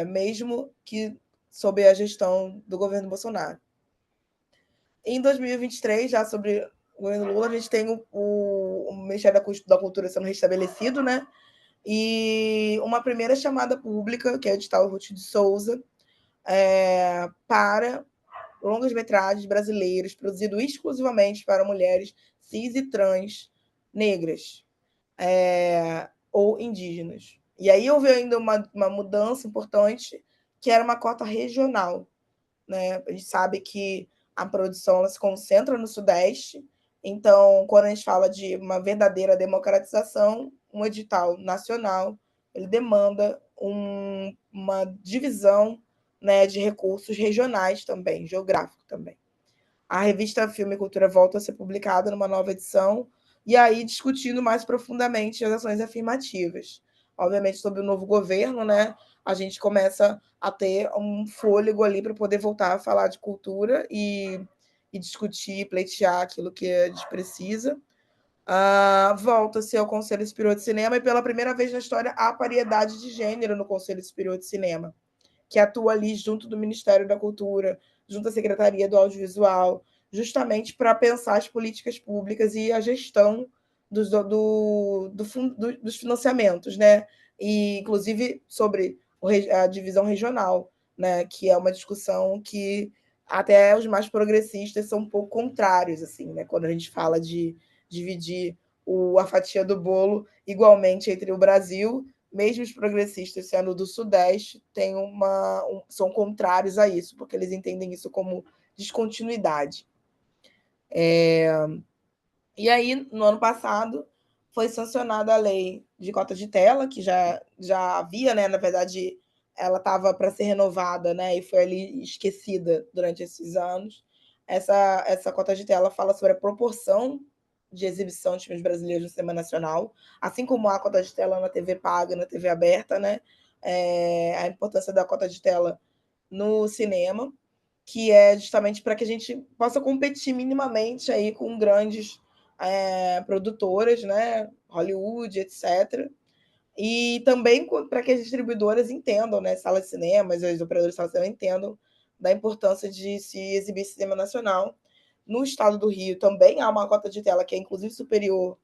mesmo que sob a gestão do governo Bolsonaro. Em 2023, já sobre o governo Lula, a gente tem o Ministério da Cultura sendo restabelecido, né? E uma primeira chamada pública, que é o edital Ruth de Souza, para longas-metragens brasileiros produzidos exclusivamente para mulheres cis e trans negras ou indígenas. E aí houve ainda uma mudança importante, que era uma cota regional, né? A gente sabe que a produção ela se concentra no Sudeste, então, quando a gente fala de uma verdadeira democratização, um edital nacional ele demanda uma divisão, né, de recursos regionais também, geográfico também. A revista Filme e Cultura volta a ser publicada numa nova edição, e aí discutindo mais profundamente as ações afirmativas. Obviamente, sob o novo governo, né, a gente começa a ter um fôlego ali para poder voltar a falar de cultura e discutir, pleitear aquilo que a gente precisa. Volta-se ao Conselho Superior de Cinema, e pela primeira vez na história há paridade de gênero no Conselho Superior de Cinema, que atua ali junto do Ministério da Cultura, junto à Secretaria do Audiovisual, justamente para pensar as políticas públicas e a gestão dos financiamentos, né? E, inclusive, sobre a divisão regional, né? Que é uma discussão que até os mais progressistas são um pouco contrários, assim, né? Quando a gente fala de dividir a fatia do bolo igualmente entre o Brasil, mesmo os progressistas sendo do Sudeste, são contrários a isso, porque eles entendem isso como descontinuidade. E aí, no ano passado, foi sancionada a lei de cota de tela, que já havia, né? Na verdade, ela estava para ser renovada, né? E foi ali esquecida durante esses anos. Essa cota de tela fala sobre a proporção de exibição de filmes brasileiros no cinema nacional, assim como a cota de tela na TV paga, na TV aberta, né? A importância da cota de tela no cinema, que é justamente para que a gente possa competir minimamente aí com grandes produtoras, né? Hollywood, etc. E também para que as distribuidoras entendam, né? Salas de cinemas, os operadores de salas de cinema entendam da importância de se exibir cinema nacional. No estado do Rio também há uma cota de tela que é inclusive superior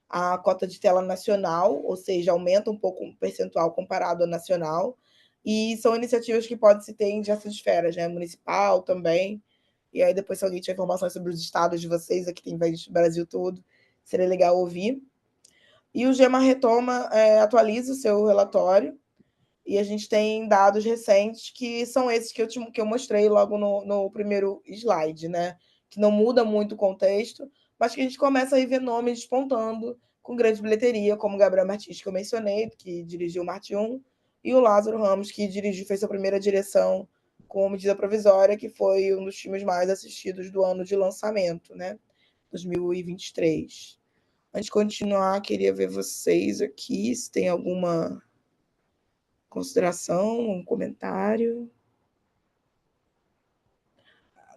à cota de tela nacional, ou seja, aumenta um pouco o percentual comparado ao nacional. E são iniciativas que podem se ter em diversas esferas, né? Municipal também. E aí, depois, se alguém tiver informações sobre os estados de vocês, aqui tem no Brasil todo, seria legal ouvir. E o GEMA Retoma atualiza o seu relatório, e a gente tem dados recentes que são esses que eu mostrei logo no primeiro slide, né? Que não muda muito o contexto, mas que a gente começa a ver nomes despontando com grande bilheteria, como o Gabriel Martins, que eu mencionei, que dirigiu Marte 1, e o Lázaro Ramos, que fez sua primeira direção com Medida Provisória, que foi um dos filmes mais assistidos do ano de lançamento, né? 2023. Antes de continuar, queria ver vocês aqui, se tem alguma consideração, um comentário.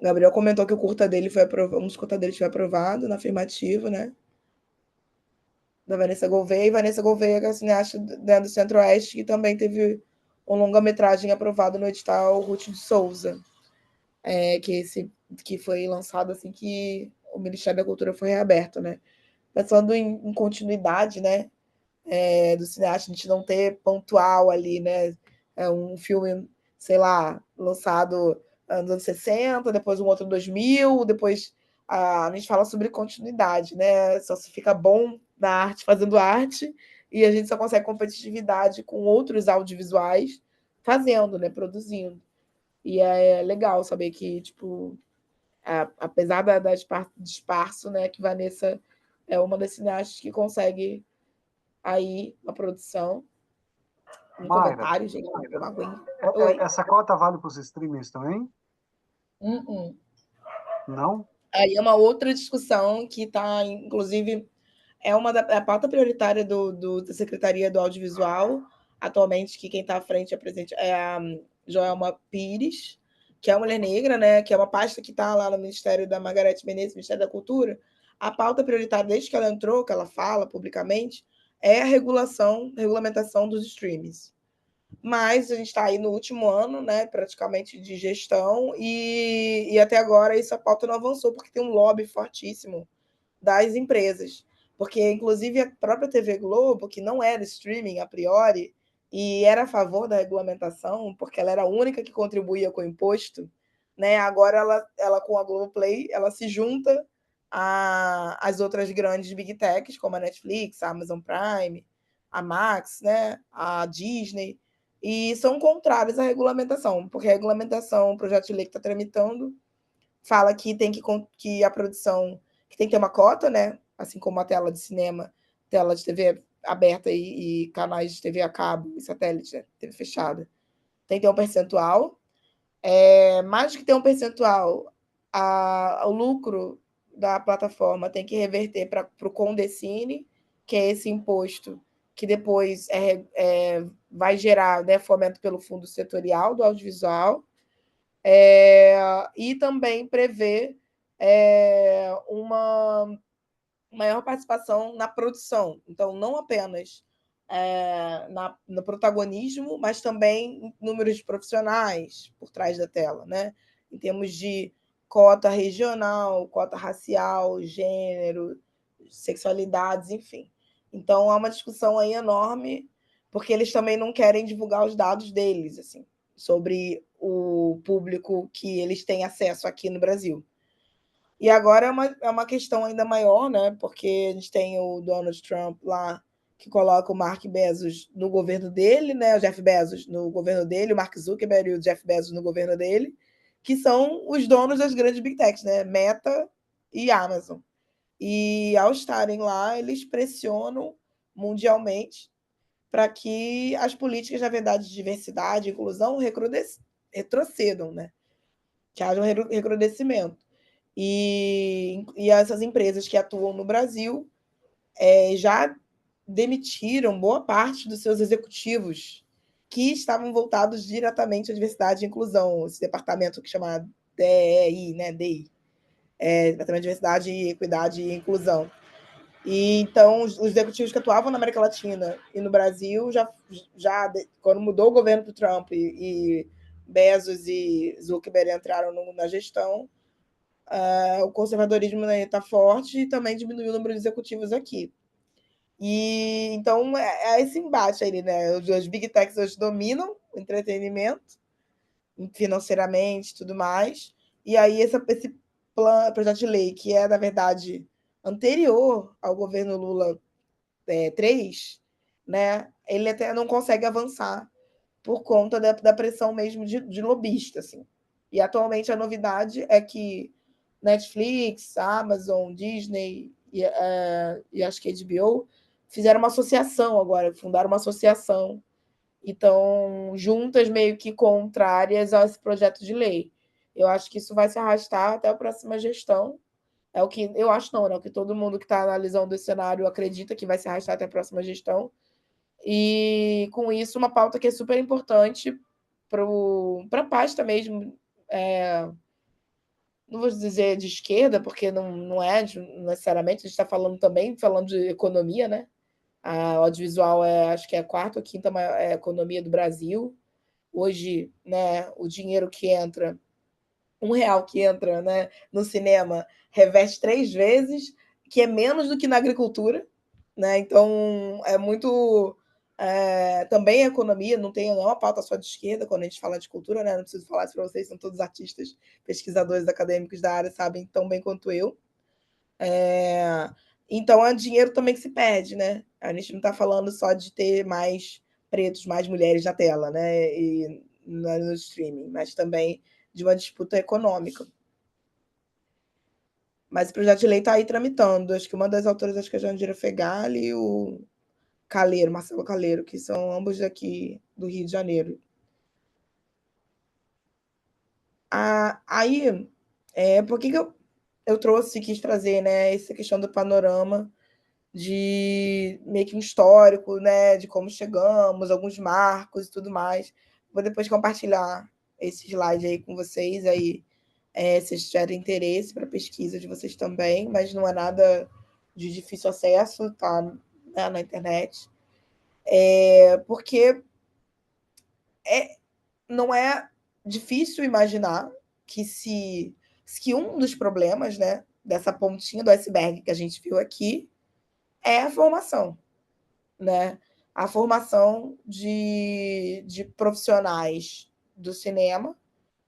Gabriel comentou que o curta dele foi aprovado, um dos curta dele foi aprovado na afirmativa, né? Da Vanessa Gouveia. E Vanessa Gouveia, que é a cineasta do Centro-Oeste, que também teve um longa-metragem aprovado no edital Ruth de Souza, que foi lançado assim que o Ministério da Cultura foi reaberto, né? Pensando em continuidade, né? Do cineasta, a gente não ter pontual ali, né? Um filme, sei lá, lançado nos anos 60, depois um outro 2000, depois a gente fala sobre continuidade, né? Só se fica bom na arte fazendo arte, e a gente só consegue competitividade com outros audiovisuais fazendo, né? Produzindo. E é legal saber que, tipo, apesar da esparço, né? Que Vanessa é uma das cineastas que consegue aí a produção. Um Mayra, comentário, gente, uma aguinha. Oi. essa cota vale para os streamings também? Não? Aí é uma outra discussão que está, inclusive, é a pauta prioritária da Secretaria do Audiovisual, atualmente, que quem está à frente é a Joelma Pires, que é uma mulher negra, né? Que é uma pasta que está lá no Ministério da Margarete Menezes, Ministério da Cultura. A pauta prioritária, desde que ela entrou, que ela fala publicamente, é a regulamentação dos streams. Mas a gente está aí no último ano, né, praticamente de gestão, e até agora essa pauta não avançou, porque tem um lobby fortíssimo das empresas. Porque, inclusive, a própria TV Globo, que não era streaming a priori, e era a favor da regulamentação, porque ela era a única que contribuía com o imposto, né? Agora ela com a Globoplay, ela se junta às outras grandes big techs, como a Netflix, a Amazon Prime, a Max, né? A Disney, e são contrários à regulamentação, porque a regulamentação, o projeto de lei que está tramitando, fala que que a produção que tem que ter uma cota, né? Assim como a tela de cinema, tela de TV aberta e canais de TV a cabo e satélite, né? TV fechada. Tem que ter um percentual. Mais do que ter um percentual, o lucro da plataforma tem que reverter para o Condecine, que é esse imposto que depois vai gerar, né, fomento pelo fundo setorial do audiovisual, e também prevê uma maior participação na produção. Então, não apenas no protagonismo, mas também em números de profissionais por trás da tela, né? em termos de cota regional, cota racial, gênero, sexualidades, enfim. Então, há uma discussão aí enorme, porque eles também não querem divulgar os dados deles, assim, sobre o público que eles têm acesso aqui no Brasil. E agora é uma questão ainda maior, né? Porque a gente tem o Donald Trump lá, que coloca o Mark Bezos no governo dele, né? O Jeff Bezos no governo dele, o Mark Zuckerberg e o Jeff Bezos no governo dele, que são os donos das grandes big techs, né? Meta e Amazon. E ao estarem lá, eles pressionam mundialmente para que as políticas, na verdade, de diversidade e inclusão retrocedam, né? Que haja um recrudescimento. E essas empresas que atuam no Brasil já demitiram boa parte dos seus executivos que estavam voltados diretamente à diversidade e inclusão, esse departamento que chama DEI, né? DI, Departamento de Diversidade, Equidade e Inclusão. E então os executivos que atuavam na América Latina e no Brasil já quando mudou o governo do Trump e Bezos e Zuckerberg entraram na gestão, o conservadorismo está forte e também diminuiu o número de executivos aqui. E então é esse embate aí, né? Os big techs hoje dominam o entretenimento financeiramente e tudo mais. E aí esse projeto de lei, que é, na verdade, anterior ao governo Lula 3, né? Ele até não consegue avançar por conta da pressão mesmo de lobista, assim. E atualmente a novidade é que Netflix, Amazon, Disney e acho que HBO fizeram uma associação agora, fundaram uma associação e estão juntas meio que contrárias a esse projeto de lei. Eu acho que isso vai se arrastar até a próxima gestão. É o que eu acho, não, né? O que todo mundo que está analisando esse cenário acredita que vai se arrastar até a próxima gestão. E com isso, uma pauta que é super importante para a pasta mesmo. Não vou dizer de esquerda, porque não é necessariamente, a gente está falando de economia, né? A audiovisual acho que é a quarta ou quinta maior economia do Brasil. Hoje, né, o dinheiro que entra, R$ 1 que entra, né, no cinema, reveste 3 vezes, que é menos do que na agricultura, né? Então é muito também a economia não é uma pauta só de esquerda quando a gente fala de cultura, né? Não preciso falar isso para vocês, são todos artistas, pesquisadores acadêmicos da área, sabem tão bem quanto eu. Então é dinheiro também que se perde, né? A gente não está falando só de ter mais pretos, mais mulheres na tela, né? E no streaming, mas também de uma disputa econômica. Mas o projeto de lei está aí tramitando. Acho que uma das autoras, acho que é a Jandira Fegali e o Caleiro, Marcelo Caleiro, que são ambos daqui do Rio de Janeiro. Aí, por que eu trouxe, quis trazer, né, essa questão do panorama de meio que um histórico, né, de como chegamos, alguns marcos e tudo mais. Vou depois compartilhar esse slide aí com vocês, aí, se vocês tiverem interesse para pesquisa de vocês também, mas não é nada de difícil acesso, tá, né, na internet. Porque não é difícil imaginar que um dos problemas, né, dessa pontinha do iceberg que a gente viu aqui é a formação, né? A formação de profissionais do cinema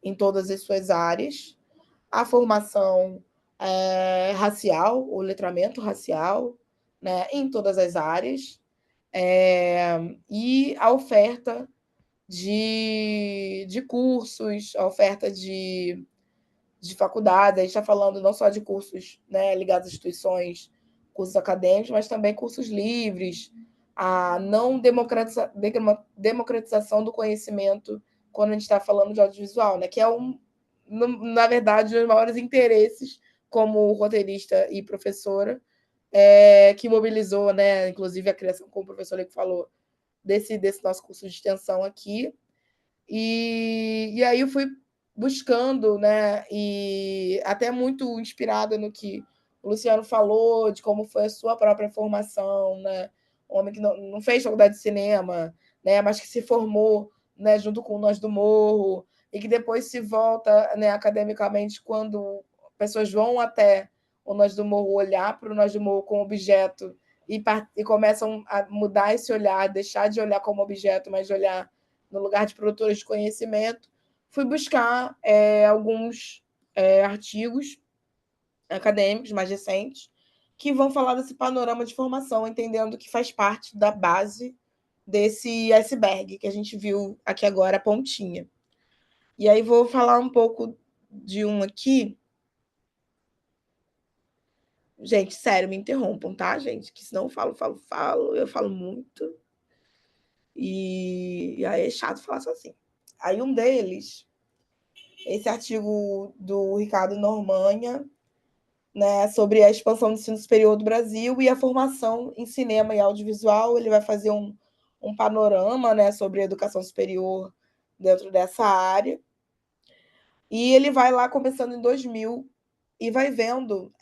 em todas as suas áreas, a formação racial, o letramento racial, né, em todas as áreas, e a oferta de cursos, a oferta de faculdade. A gente está falando não só de cursos, né, ligados a instituições, cursos acadêmicos, mas também cursos livres, a não democratização do conhecimento quando a gente está falando de audiovisual, né, que é, na verdade, um dos maiores interesses como roteirista e professora, que mobilizou, né, inclusive a criação, como o professor Leico falou, desse nosso curso de extensão aqui. E aí eu fui buscando, né, e até muito inspirada no que o Luciano falou, de como foi a sua própria formação, né, um homem que não fez faculdade de cinema, né, mas que se formou, né, junto com Nós do Morro, e que depois se volta, né, academicamente quando pessoas vão até o Nós do Morro olhar para o Nós do Morro como objeto e começam a mudar esse olhar, deixar de olhar como objeto, mas de olhar no lugar de produtores de conhecimento. Fui buscar alguns artigos acadêmicos mais recentes que vão falar desse panorama de formação, entendendo que faz parte da base desse iceberg que a gente viu aqui agora, a pontinha. E aí vou falar um pouco de um aqui. Gente, sério, me interrompam, tá, gente? Que senão eu falo muito. E aí é chato falar só assim. Aí um deles, esse artigo do Ricardo Normanha, né, sobre a expansão do ensino superior do Brasil e a formação em cinema e audiovisual. Ele vai fazer um panorama, né, sobre a educação superior dentro dessa área. E ele vai lá começando em 2000 e vai vendo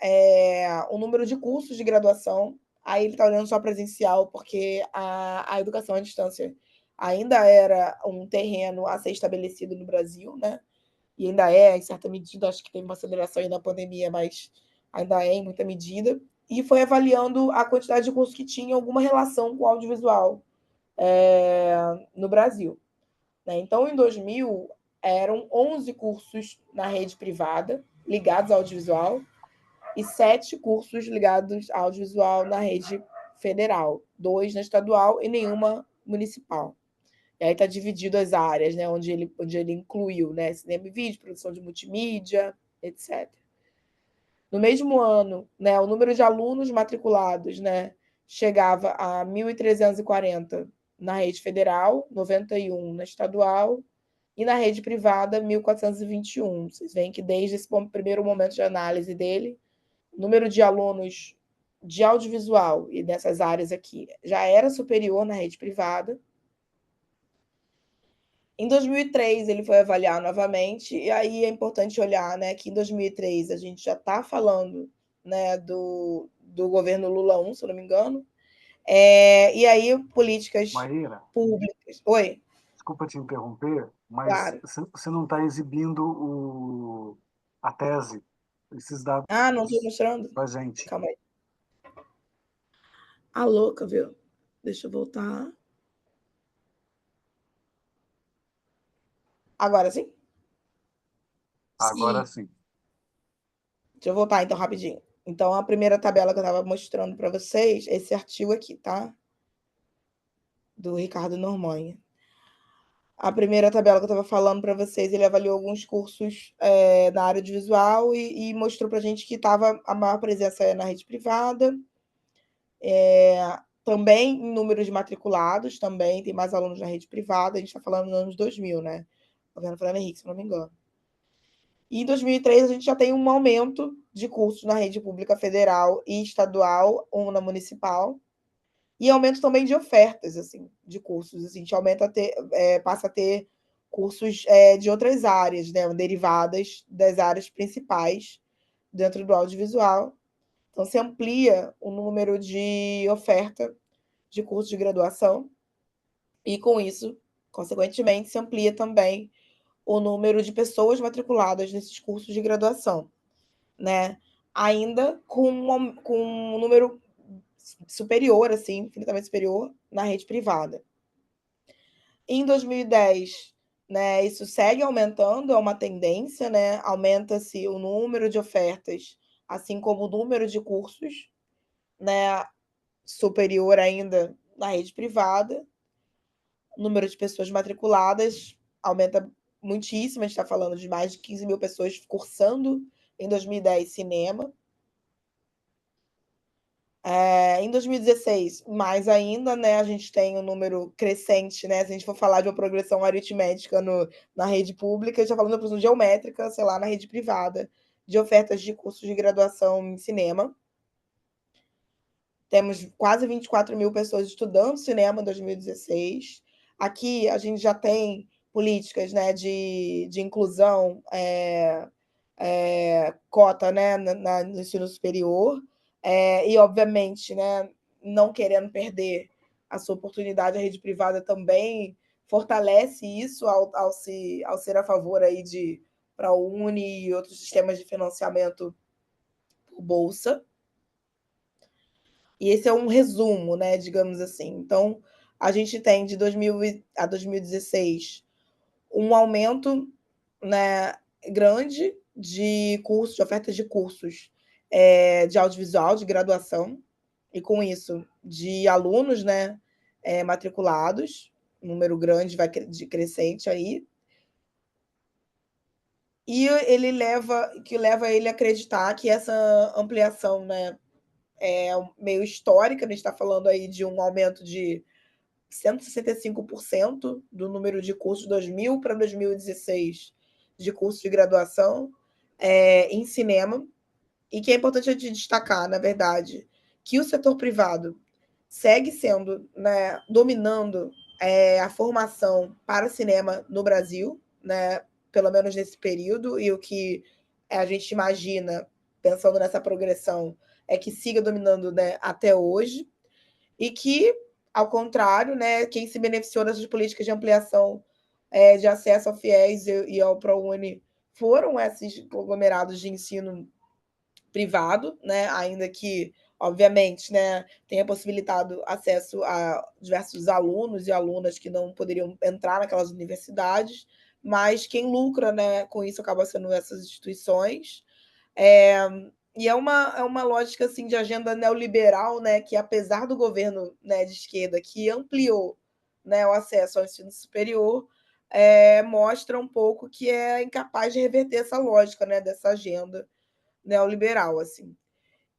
o número de cursos de graduação. Aí ele está olhando só presencial, porque a educação à distância ainda era um terreno a ser estabelecido no Brasil, né? E ainda é, em certa medida, acho que teve uma aceleração aí na pandemia, mas ainda é em muita medida. E foi avaliando a quantidade de cursos que tinha alguma relação com o audiovisual no Brasil. Né? Então, em 2000, eram 11 cursos na rede privada ligados ao audiovisual e 7 cursos ligados ao audiovisual na rede federal, 2 na estadual e nenhuma municipal. E aí está dividido as áreas, né, onde ele incluiu, né, cinema e vídeo, produção de multimídia, etc. No mesmo ano, né, o número de alunos matriculados, né, chegava a 1.340 na rede federal, 91 na estadual, e na rede privada, 1.421. Vocês veem que desde esse primeiro momento de análise dele, o número de alunos de audiovisual e nessas áreas aqui já era superior na rede privada. Em 2003, ele foi avaliar novamente, e aí é importante olhar, né, que em 2003 a gente já está falando, né, do governo Lula 1, se eu não me engano, e aí políticas Maíra, públicas. Oi, desculpa te interromper, mas claro. você não está exibindo a tese, esses dados Ah, não estou mostrando? para a gente. Calma aí. A louca, viu? Deixa eu voltar. Agora sim? Agora Sim. sim. Deixa eu voltar então rapidinho. Então, a primeira tabela que eu estava mostrando para vocês, esse artigo aqui, tá? Do Ricardo Normanha. A primeira tabela que eu estava falando para vocês, ele avaliou alguns cursos na área de visual e mostrou para a gente que estava a maior presença na rede privada, também em número de matriculados, também tem mais alunos na rede privada, a gente está falando nos anos 2000, né? Governo Fernando Henrique, se não me engano. E em 2003 a gente já tem um aumento de cursos na rede pública federal e estadual, ou na municipal, e aumento também de ofertas, assim, de cursos. Assim, a gente passa a ter cursos de outras áreas, né, derivadas das áreas principais dentro do audiovisual. Então, se amplia o número de oferta de cursos de graduação e, com isso, consequentemente, se amplia também o número de pessoas matriculadas nesses cursos de graduação, né? Ainda com um número superior, assim, infinitamente superior, na rede privada. Em 2010, né, isso segue aumentando, é uma tendência, né? Aumenta-se o número de ofertas, assim como o número de cursos, né? Superior ainda na rede privada. O número de pessoas matriculadas aumenta muitíssimo, a gente está falando de mais de 15 mil pessoas cursando em 2010 cinema. Em 2016, mais ainda, né, a gente tem um número crescente, né? Se a gente for falar de uma progressão aritmética na rede pública, a gente está falando de uma progressão geométrica, sei lá, na rede privada, de ofertas de cursos de graduação em cinema. Temos quase 24 mil pessoas estudando cinema em 2016. Aqui a gente já tem políticas, né, de inclusão, cota, né, no ensino superior, e obviamente, né, não querendo perder a sua oportunidade, a rede privada também fortalece isso ao ser a favor aí de ProUni e outros sistemas de financiamento por bolsa. E esse é um resumo, né, digamos assim. Então, a gente tem de 2000 a 2016 um aumento, né, grande de cursos, de ofertas de cursos de audiovisual, de graduação, e com isso, de alunos, né, matriculados, número grande, vai de crescente aí. E ele leva ele a acreditar que essa ampliação, né, é meio histórica, a gente está falando aí de um aumento de 165% do número de cursos de 2000 para 2016 de cursos de graduação em cinema, e que é importante a gente destacar, na verdade, que o setor privado segue sendo, né, dominando a formação para cinema no Brasil, né, pelo menos nesse período, e o que a gente imagina, pensando nessa progressão, é que siga dominando, né, até hoje, e que, ao contrário, né, quem se beneficiou dessas políticas de ampliação de acesso ao FIES e ao ProUni foram esses conglomerados de ensino privado, né, ainda que, obviamente, né, tenha possibilitado acesso a diversos alunos e alunas que não poderiam entrar naquelas universidades, mas quem lucra, né, com isso acaba sendo essas instituições. É, e é uma lógica assim, de agenda neoliberal, né, que apesar do governo, né, de esquerda que ampliou, né, o acesso ao ensino superior, mostra um pouco que é incapaz de reverter essa lógica, né, dessa agenda neoliberal, assim.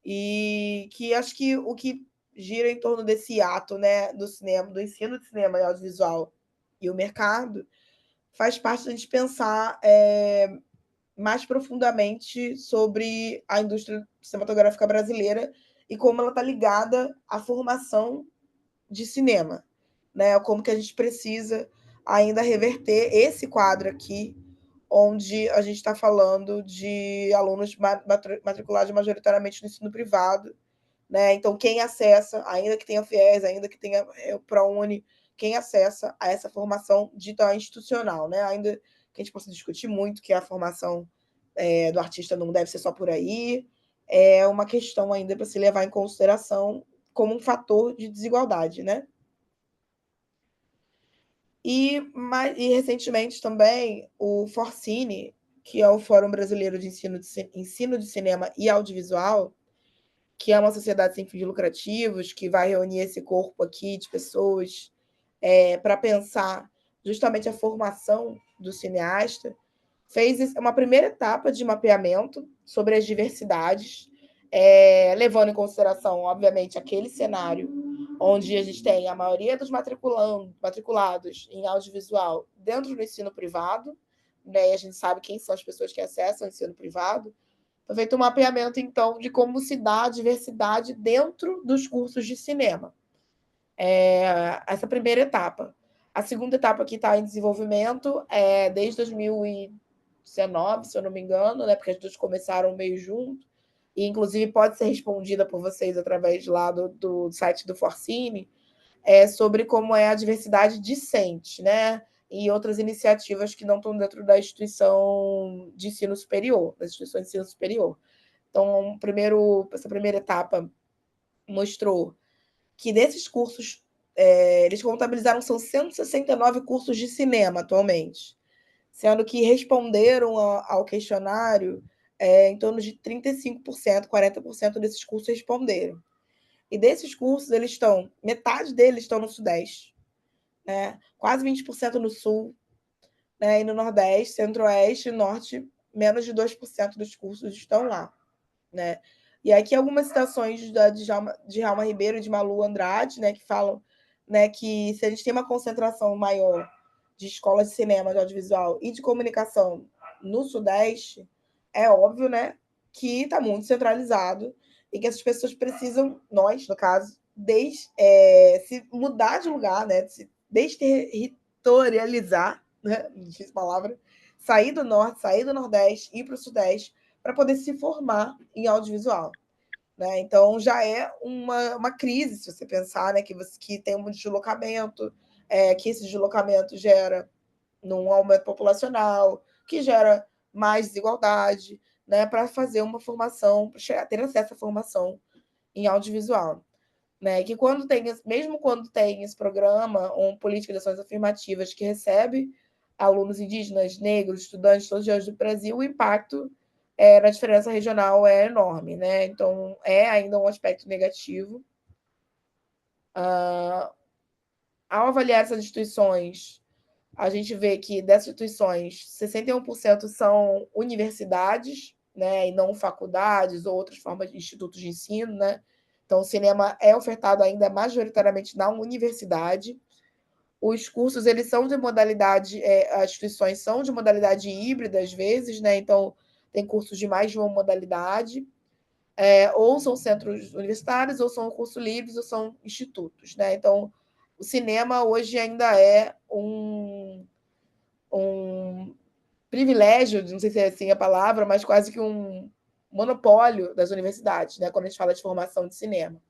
E que acho que o que gira em torno desse ato, né, do cinema, do ensino de cinema e audiovisual e o mercado, faz parte da gente pensar mais profundamente sobre a indústria cinematográfica brasileira e como ela está ligada à formação de cinema, né? Como que a gente precisa ainda reverter esse quadro aqui, onde a gente está falando de alunos matriculados majoritariamente no ensino privado, né? Então, quem acessa, ainda que tenha FIES, ainda que tenha o ProUni, quem acessa a essa formação dita institucional, né? Ainda que a gente possa discutir muito que a formação do artista não deve ser só por aí, é uma questão ainda para se levar em consideração como um fator de desigualdade, né? E recentemente também o Forcine, que é o Fórum Brasileiro de Ensino de Cinema e Audiovisual, que é uma sociedade sem fins lucrativos, que vai reunir esse corpo aqui de pessoas para pensar justamente a formação do cineasta, fez uma primeira etapa de mapeamento sobre as diversidades, levando em consideração, obviamente, aquele cenário onde a gente tem a maioria dos matriculados em audiovisual dentro do ensino privado, né? E a gente sabe quem são as pessoas que acessam o ensino privado. Foi feito um mapeamento, então, de como se dá a diversidade dentro dos cursos de cinema. Essa primeira etapa. A segunda etapa que está em desenvolvimento é desde 2019, se eu não me engano, né, porque as duas começaram meio junto, e inclusive pode ser respondida por vocês através lá do site do Forcine, sobre como é a diversidade discente, né, e outras iniciativas que não estão dentro da instituição de ensino superior, das instituições de ensino superior. Então, essa primeira etapa mostrou que desses cursos, eles contabilizaram, são 169 cursos de cinema atualmente, sendo que responderam ao questionário em torno de 35%, 40% desses cursos responderam. E desses cursos, metade deles estão no Sudeste, né? Quase 20% no Sul, né? E no Nordeste, Centro-Oeste e Norte, menos de 2% dos cursos estão lá, né? E aqui algumas citações de Ralma Ribeiro e de Malu Andrade, né, que falam, né, que se a gente tem uma concentração maior de escolas de cinema, de audiovisual e de comunicação no Sudeste, é óbvio, né, que está muito centralizado e que essas pessoas precisam, nós, no caso, se mudar de lugar, né, se desterritorializar, né, difícil palavra, sair do Norte, sair do Nordeste, ir para o Sudeste, para poder se formar em audiovisual. Né? Então, já é uma crise, se você pensar, né, que tem um deslocamento, que esse deslocamento gera num aumento populacional, que gera mais desigualdade, né, para fazer uma formação, ter acesso à formação em audiovisual. Né, que mesmo quando tem esse programa, política de ações afirmativas que recebe alunos indígenas, negros, estudantes todos os dias do Brasil, o impacto na diferença regional é enorme, né? Então, é ainda um aspecto negativo. Ao avaliar essas instituições, a gente vê que dessas instituições, 61% são universidades, né, e não faculdades ou outras formas de institutos de ensino, né? Então, o cinema é ofertado ainda majoritariamente na universidade. Os cursos, eles são de modalidade, as instituições são de modalidade híbrida, às vezes, né? Então, tem cursos de mais de uma modalidade, ou são centros universitários, ou são cursos livres, ou são institutos, né? Então, o cinema hoje ainda é um privilégio, não sei se é assim a palavra, mas quase que um monopólio das universidades, né? Quando a gente fala de formação de cinema.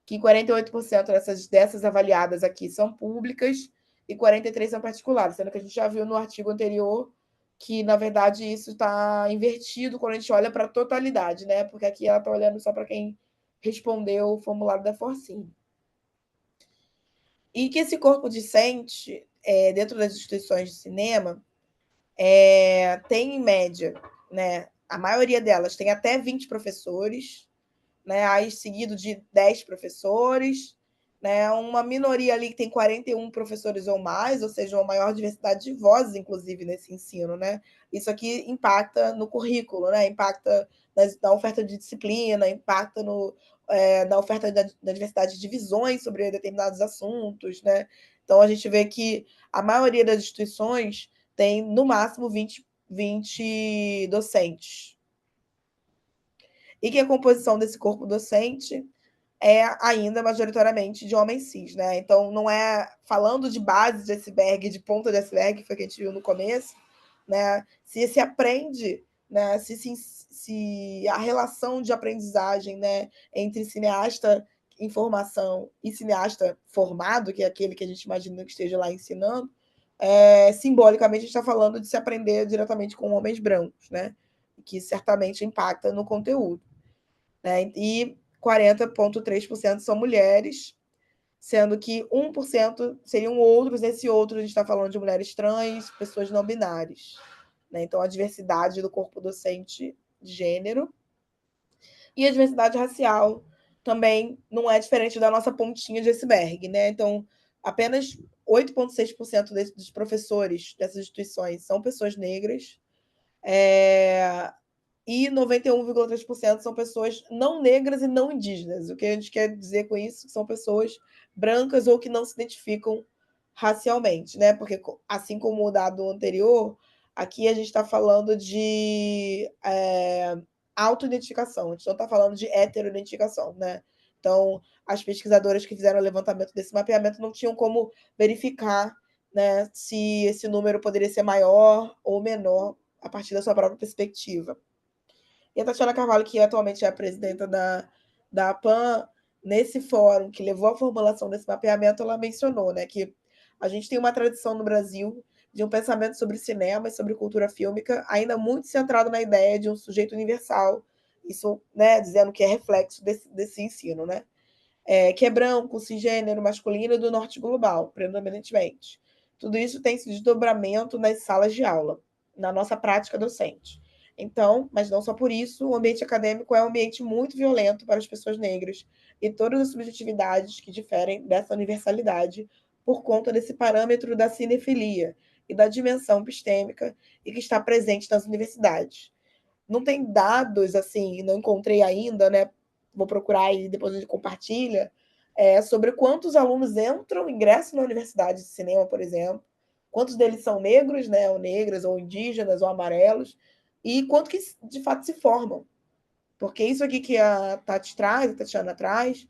Que 48% dessas avaliadas aqui são públicas e 43% são particulares, sendo que a gente já viu no artigo anterior que, na verdade, isso está invertido quando a gente olha para a totalidade, né? Porque aqui ela está olhando só para quem respondeu o formulário da Forcine. E que esse corpo discente, dentro das instituições de cinema, tem, em média, né, a maioria delas tem até 20 professores, né, aí seguido de 10 professores, né, uma minoria ali que tem 41 professores ou mais, ou seja, uma maior diversidade de vozes, inclusive, nesse ensino, né? Isso aqui impacta no currículo, né? Impacta na oferta de disciplina, impacta na oferta da diversidade de visões sobre determinados assuntos, né? Então, a gente vê que a maioria das instituições tem, no máximo, 20 docentes. E que a composição desse corpo docente é ainda majoritariamente de homens cis, né? Então, não é falando de base de iceberg, de ponta de iceberg, que foi o que a gente viu no começo, né? Se aprende, né? Se a relação de aprendizagem, né, entre cineasta em formação e cineasta formado, que é aquele que a gente imagina que esteja lá ensinando, simbolicamente a gente está falando de se aprender diretamente com homens brancos, né? Que certamente impacta no conteúdo, né? E 40,3% são mulheres, sendo que 1% seriam outros. Esse outro, a gente está falando de mulheres trans, pessoas não binárias, né? Então, a diversidade do corpo docente de gênero e a diversidade racial também não é diferente da nossa pontinha de iceberg, né? Então, apenas 8,6% dos professores dessas instituições são pessoas negras, e 91,3% são pessoas não negras e não indígenas. O que a gente quer dizer com isso são pessoas brancas ou que não se identificam racialmente, né? Porque, assim como o dado anterior, aqui a gente está falando de autoidentificação, a gente não está falando de heteroidentificação, né? Então, as pesquisadoras que fizeram o levantamento desse mapeamento não tinham como verificar, né, se esse número poderia ser maior ou menor a partir da sua própria perspectiva. E a Tatiana Carvalho, que atualmente é a presidenta da APAN, nesse fórum que levou à formulação desse mapeamento, ela mencionou, né, que a gente tem uma tradição no Brasil de um pensamento sobre cinema e sobre cultura fílmica ainda muito centrado na ideia de um sujeito universal, isso, né, dizendo que é reflexo desse ensino, né? Que é branco, cisgênero, masculino e do norte global, predominantemente. Tudo isso tem esse desdobramento nas salas de aula, na nossa prática docente. Então, mas não só por isso, o ambiente acadêmico é um ambiente muito violento para as pessoas negras e todas as subjetividades que diferem dessa universalidade por conta desse parâmetro da cinefilia e da dimensão epistêmica e que está presente nas universidades. Não tem dados, assim, não encontrei ainda, né? Vou procurar e depois a gente compartilha, sobre quantos alunos ingressam na universidade de cinema, por exemplo, quantos deles são negros, né, ou negras, ou indígenas, ou amarelos, e quanto que de fato se formam. Porque isso aqui que a Tati traz, a Tatiana traz,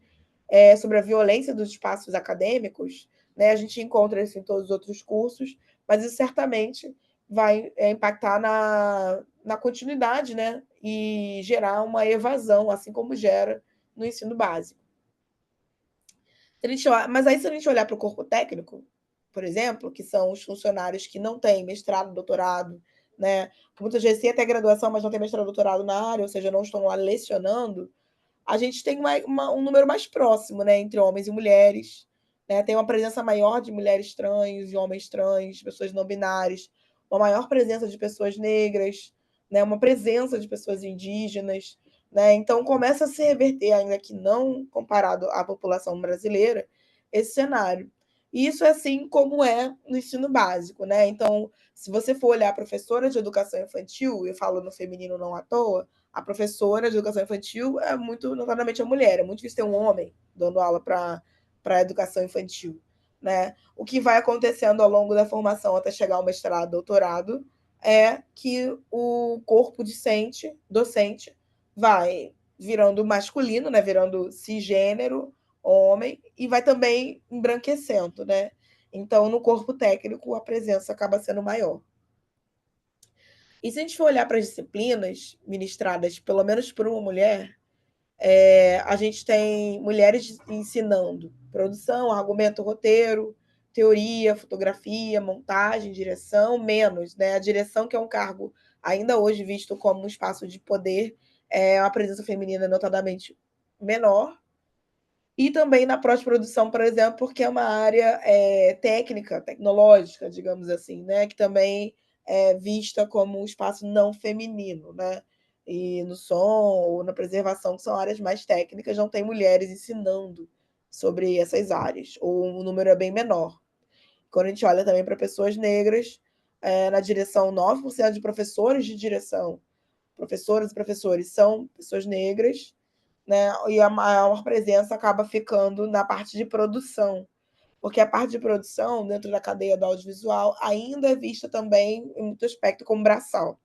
sobre a violência dos espaços acadêmicos, né, a gente encontra isso em todos os outros cursos, mas isso certamente vai impactar na continuidade, né, e gerar uma evasão, assim como gera no ensino básico. Mas aí, se a gente olhar para o corpo técnico, por exemplo, que são os funcionários que não têm mestrado, doutorado, né? Muitas vezes têm até graduação, mas não têm mestrado, doutorado na área, ou seja, não estão lá lecionando, a gente tem um número mais próximo, né, entre homens e mulheres, né? Tem uma presença maior de mulheres trans e homens trans, pessoas não binárias, uma maior presença de pessoas negras, né? Uma presença de pessoas indígenas, né? Então começa a se reverter, ainda que não comparado à população brasileira, esse cenário. E isso é assim como é no ensino básico, né? Então, se você for olhar professora de educação infantil, eu falo no feminino não à toa, a professora de educação infantil é muito notadamente a mulher, é muito difícil ter um homem dando aula para a educação infantil, né? O que vai acontecendo ao longo da formação até chegar ao mestrado, doutorado, é que o corpo docente vai virando masculino, né? Virando cisgênero, homem, e vai também embranquecendo, né? Então, no corpo técnico, a presença acaba sendo maior. E se a gente for olhar para as disciplinas ministradas, pelo menos por uma mulher, a gente tem mulheres ensinando produção, argumento, roteiro, teoria, fotografia, montagem, direção, menos, né? A direção, que é um cargo ainda hoje visto como um espaço de poder, é uma presença feminina notadamente menor. E também na pós-produção, por exemplo, porque é uma área técnica, tecnológica, digamos assim, né? Que também é vista como um espaço não feminino, né? E no som ou na preservação, que são áreas mais técnicas, não tem mulheres ensinando sobre essas áreas, ou o número é bem menor. Quando a gente olha também para pessoas negras, na direção, 9% de professores de direção, professoras e professores são pessoas negras, né? E a maior presença acaba ficando na parte de produção, porque a parte de produção, dentro da cadeia do audiovisual, ainda é vista também, em muito aspecto, como braçal.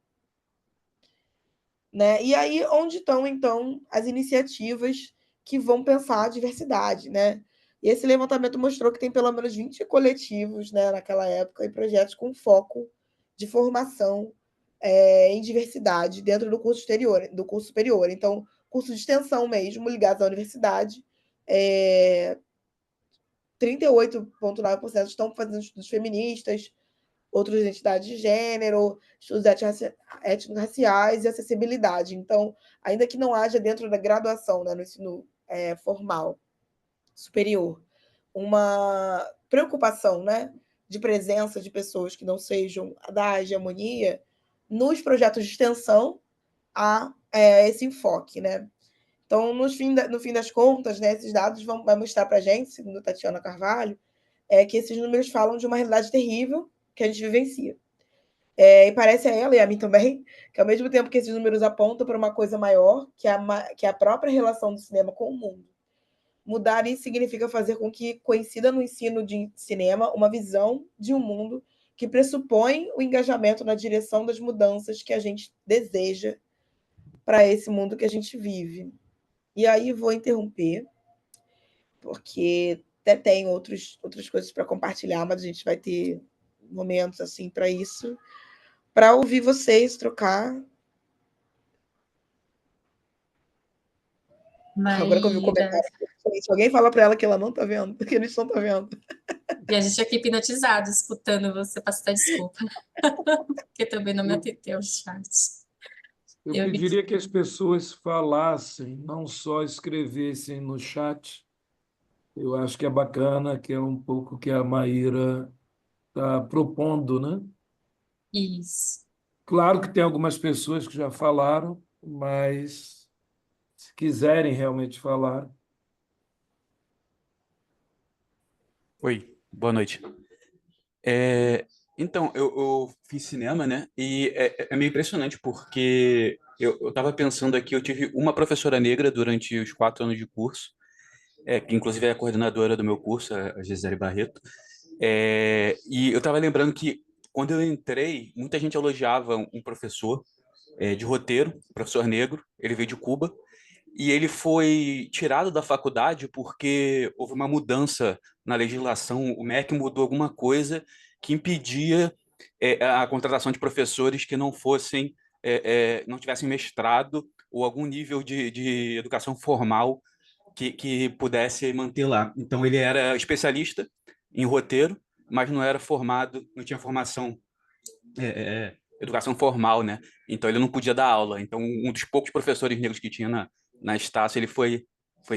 Né? E aí, onde estão, então, as iniciativas que vão pensar a diversidade, né? E esse levantamento mostrou que tem pelo menos 20 coletivos, né, naquela época, e projetos com foco de formação em diversidade dentro do curso exterior, do curso superior. Então, curso de extensão mesmo, ligados à universidade, 38,9% estão fazendo estudos feministas, outras identidades de gênero, estudos étnico-raciais e acessibilidade. Então, ainda que não haja dentro da graduação, né, no ensino formal superior, uma preocupação, né, de presença de pessoas que não sejam da hegemonia, nos projetos de extensão há esse enfoque, né? Então, no fim das contas, né, esses dados vão mostrar para a gente, segundo a Tatiana Carvalho, que esses números falam de uma realidade terrível que a gente vivencia. E parece a ela e a mim também, que ao mesmo tempo que esses números apontam para uma coisa maior, que é a própria relação do cinema com o mundo. Mudar isso significa fazer com que coincida no ensino de cinema uma visão de um mundo que pressupõe o engajamento na direção das mudanças que a gente deseja para esse mundo que a gente vive. E aí vou interromper, porque até tem outras coisas para compartilhar, mas a gente vai ter momentos assim para isso, para ouvir vocês trocar. Agora que eu vi o Maíra, comentário, alguém fala para ela que ela não está vendo, que eles não estão vendo. e a gente aqui hipnotizado, escutando você, peço até desculpa, porque também não me atendeu o chat. Eu Eu vi pediria que as pessoas falassem, não só escrevessem no chat. Eu acho que é bacana, que é um pouco que a Maíra está propondo, né? isso. Claro que tem algumas pessoas que já falaram, mas se quiserem realmente falar. Oi, boa noite. Então, eu fiz cinema, né? E é meio impressionante porque eu estava pensando aqui, eu tive uma professora negra durante os 4 anos de curso, que inclusive é a coordenadora do meu curso, a Gisele Barreto. E eu estava lembrando que quando eu entrei, muita gente elogiava um professor de roteiro, professor negro, ele veio de Cuba, e ele foi tirado da faculdade porque houve uma mudança na legislação, o MEC mudou alguma coisa que impedia a contratação de professores que não fossem, não tivessem mestrado ou algum nível de educação formal que pudesse manter lá. Então, ele era especialista em roteiro, mas não era formado, não tinha formação, educação formal, né? Então ele não podia dar aula. Então um dos poucos professores negros que tinha na Estácio, ele foi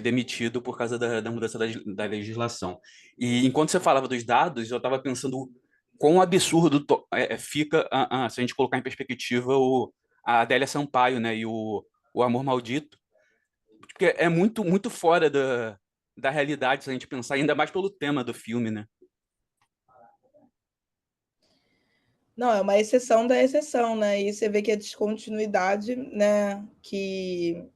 demitido por causa da mudança da legislação. E enquanto você falava dos dados, eu estava pensando quão absurdo fica se a gente colocar em perspectiva a Adélia Sampaio, né? E o Amor Maldito, porque é muito fora da realidade se a gente pensar, ainda mais pelo tema do filme, né? Não, é uma exceção da exceção, né? E você vê que a descontinuidade, né? Que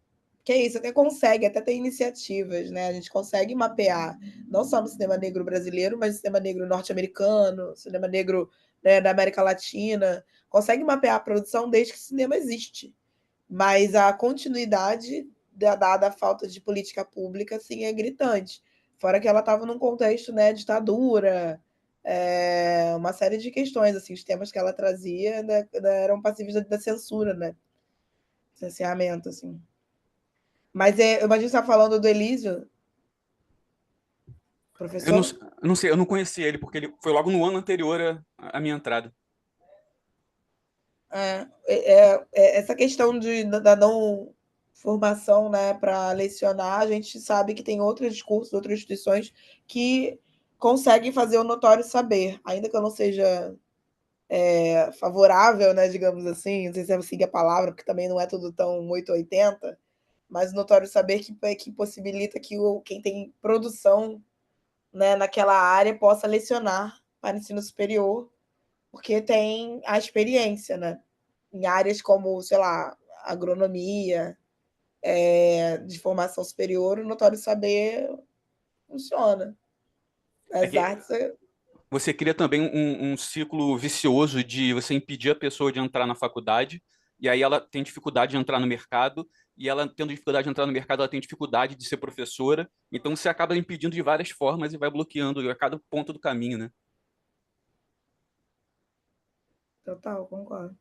é isso, até consegue, até tem iniciativas, né? A gente consegue mapear, não só no cinema negro brasileiro, mas no cinema negro norte-americano, cinema negro, né, da América Latina, consegue mapear a produção desde que o cinema existe. Mas a continuidade, dada a falta de política pública, assim, é gritante. Fora que ela estava num contexto, né, ditadura, uma série de questões, assim, os temas que ela trazia, né, eram passíveis da censura, né? Censurramento, assim. Mas eu imagino que você está falando do Elísio, Eu não, professor? eu não sei, eu não conheci ele, porque ele foi logo no ano anterior à minha entrada. Essa questão da não formação, né, para lecionar, a gente sabe que tem outros cursos, outras instituições que conseguem fazer o notório saber, ainda que eu não seja favorável, né, digamos assim, não sei se é assim a palavra, porque também não é tudo tão 880, mas o notório saber que possibilita que quem tem produção, né, naquela área possa lecionar para ensino superior, porque tem a experiência, né? Em áreas como, sei lá, agronomia, de formação superior, o notório saber funciona. É As que artes, você cria também um ciclo vicioso de você impedir a pessoa de entrar na faculdade, e aí ela tem dificuldade de entrar no mercado, e ela tendo dificuldade de entrar no mercado, ela tem dificuldade de ser professora, então você acaba impedindo de várias formas e vai bloqueando a cada ponto do caminho, né? total, concordo.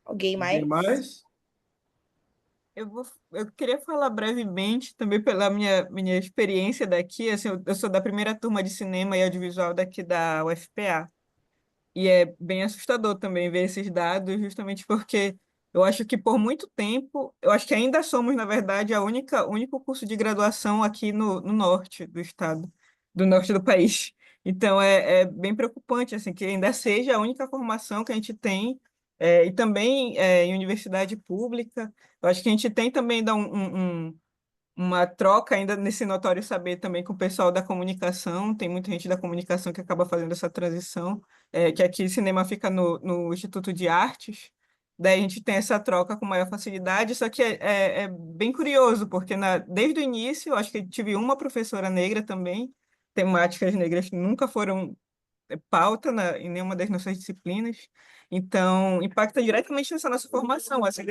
Alguém Alguém mais? mais? Eu queria falar brevemente, também pela minha experiência daqui, assim, eu sou da primeira turma de cinema e audiovisual daqui da UFPA. E é bem assustador também ver esses dados, justamente porque eu acho que por muito tempo, eu acho que ainda somos, na verdade, o único curso de graduação aqui no norte do estado, do norte do país. Então é bem preocupante, assim, que ainda seja a única formação que a gente tem, e também em universidade pública. Eu acho que a gente tem também dar uma troca ainda nesse notório saber também com o pessoal da comunicação, tem muita gente da comunicação que acaba fazendo essa transição, que aqui cinema fica no Instituto de Artes, daí a gente tem essa troca com maior facilidade, só que é bem curioso, porque desde o início, eu acho que tive uma professora negra também, temáticas negras nunca foram pauta em nenhuma das nossas disciplinas, então impacta diretamente nessa nossa formação, assim,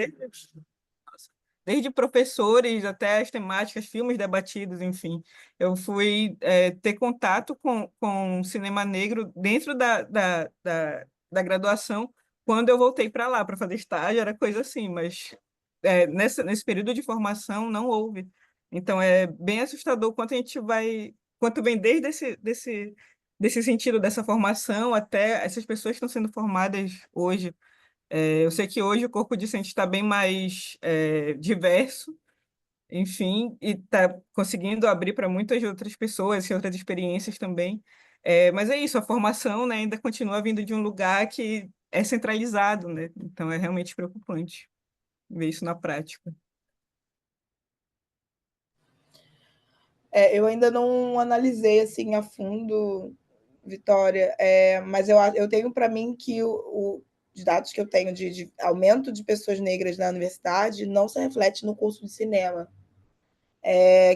desde professores até as temáticas, filmes debatidos, enfim. Eu fui ter contato com cinema negro dentro da graduação, quando eu voltei para lá para fazer estágio, era coisa assim, mas nesse período de formação não houve. Então é bem assustador quanto a gente quanto vem desde desse sentido dessa formação até essas pessoas que estão sendo formadas hoje. Eu sei que hoje o corpo docente está bem mais diverso, enfim, e está conseguindo abrir para muitas outras pessoas e outras experiências também. Mas é isso, a formação, né, ainda continua vindo de um lugar que é centralizado, né? Então é realmente preocupante ver isso na prática. Eu ainda não analisei assim a fundo, Vitória, mas eu tenho para mim que os dados que eu tenho de aumento de pessoas negras na universidade não se reflete no curso de cinema.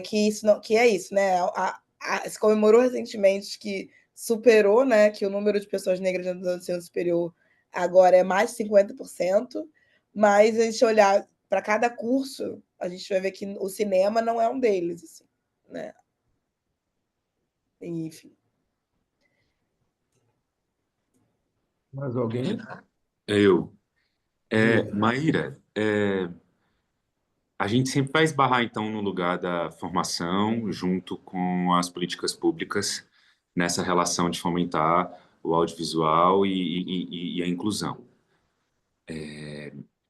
Que é isso, né? Se comemorou recentemente que superou, né, que o número de pessoas negras no ensino superior agora é mais de 50%, mas a gente olhar para cada curso, a gente vai ver que o cinema não é um deles, assim, né? Enfim. Mais alguém? Eu. Diga. Maíra, A gente sempre vai esbarrar, então, no lugar da formação, junto com as políticas públicas, nessa relação de fomentar o audiovisual e a inclusão,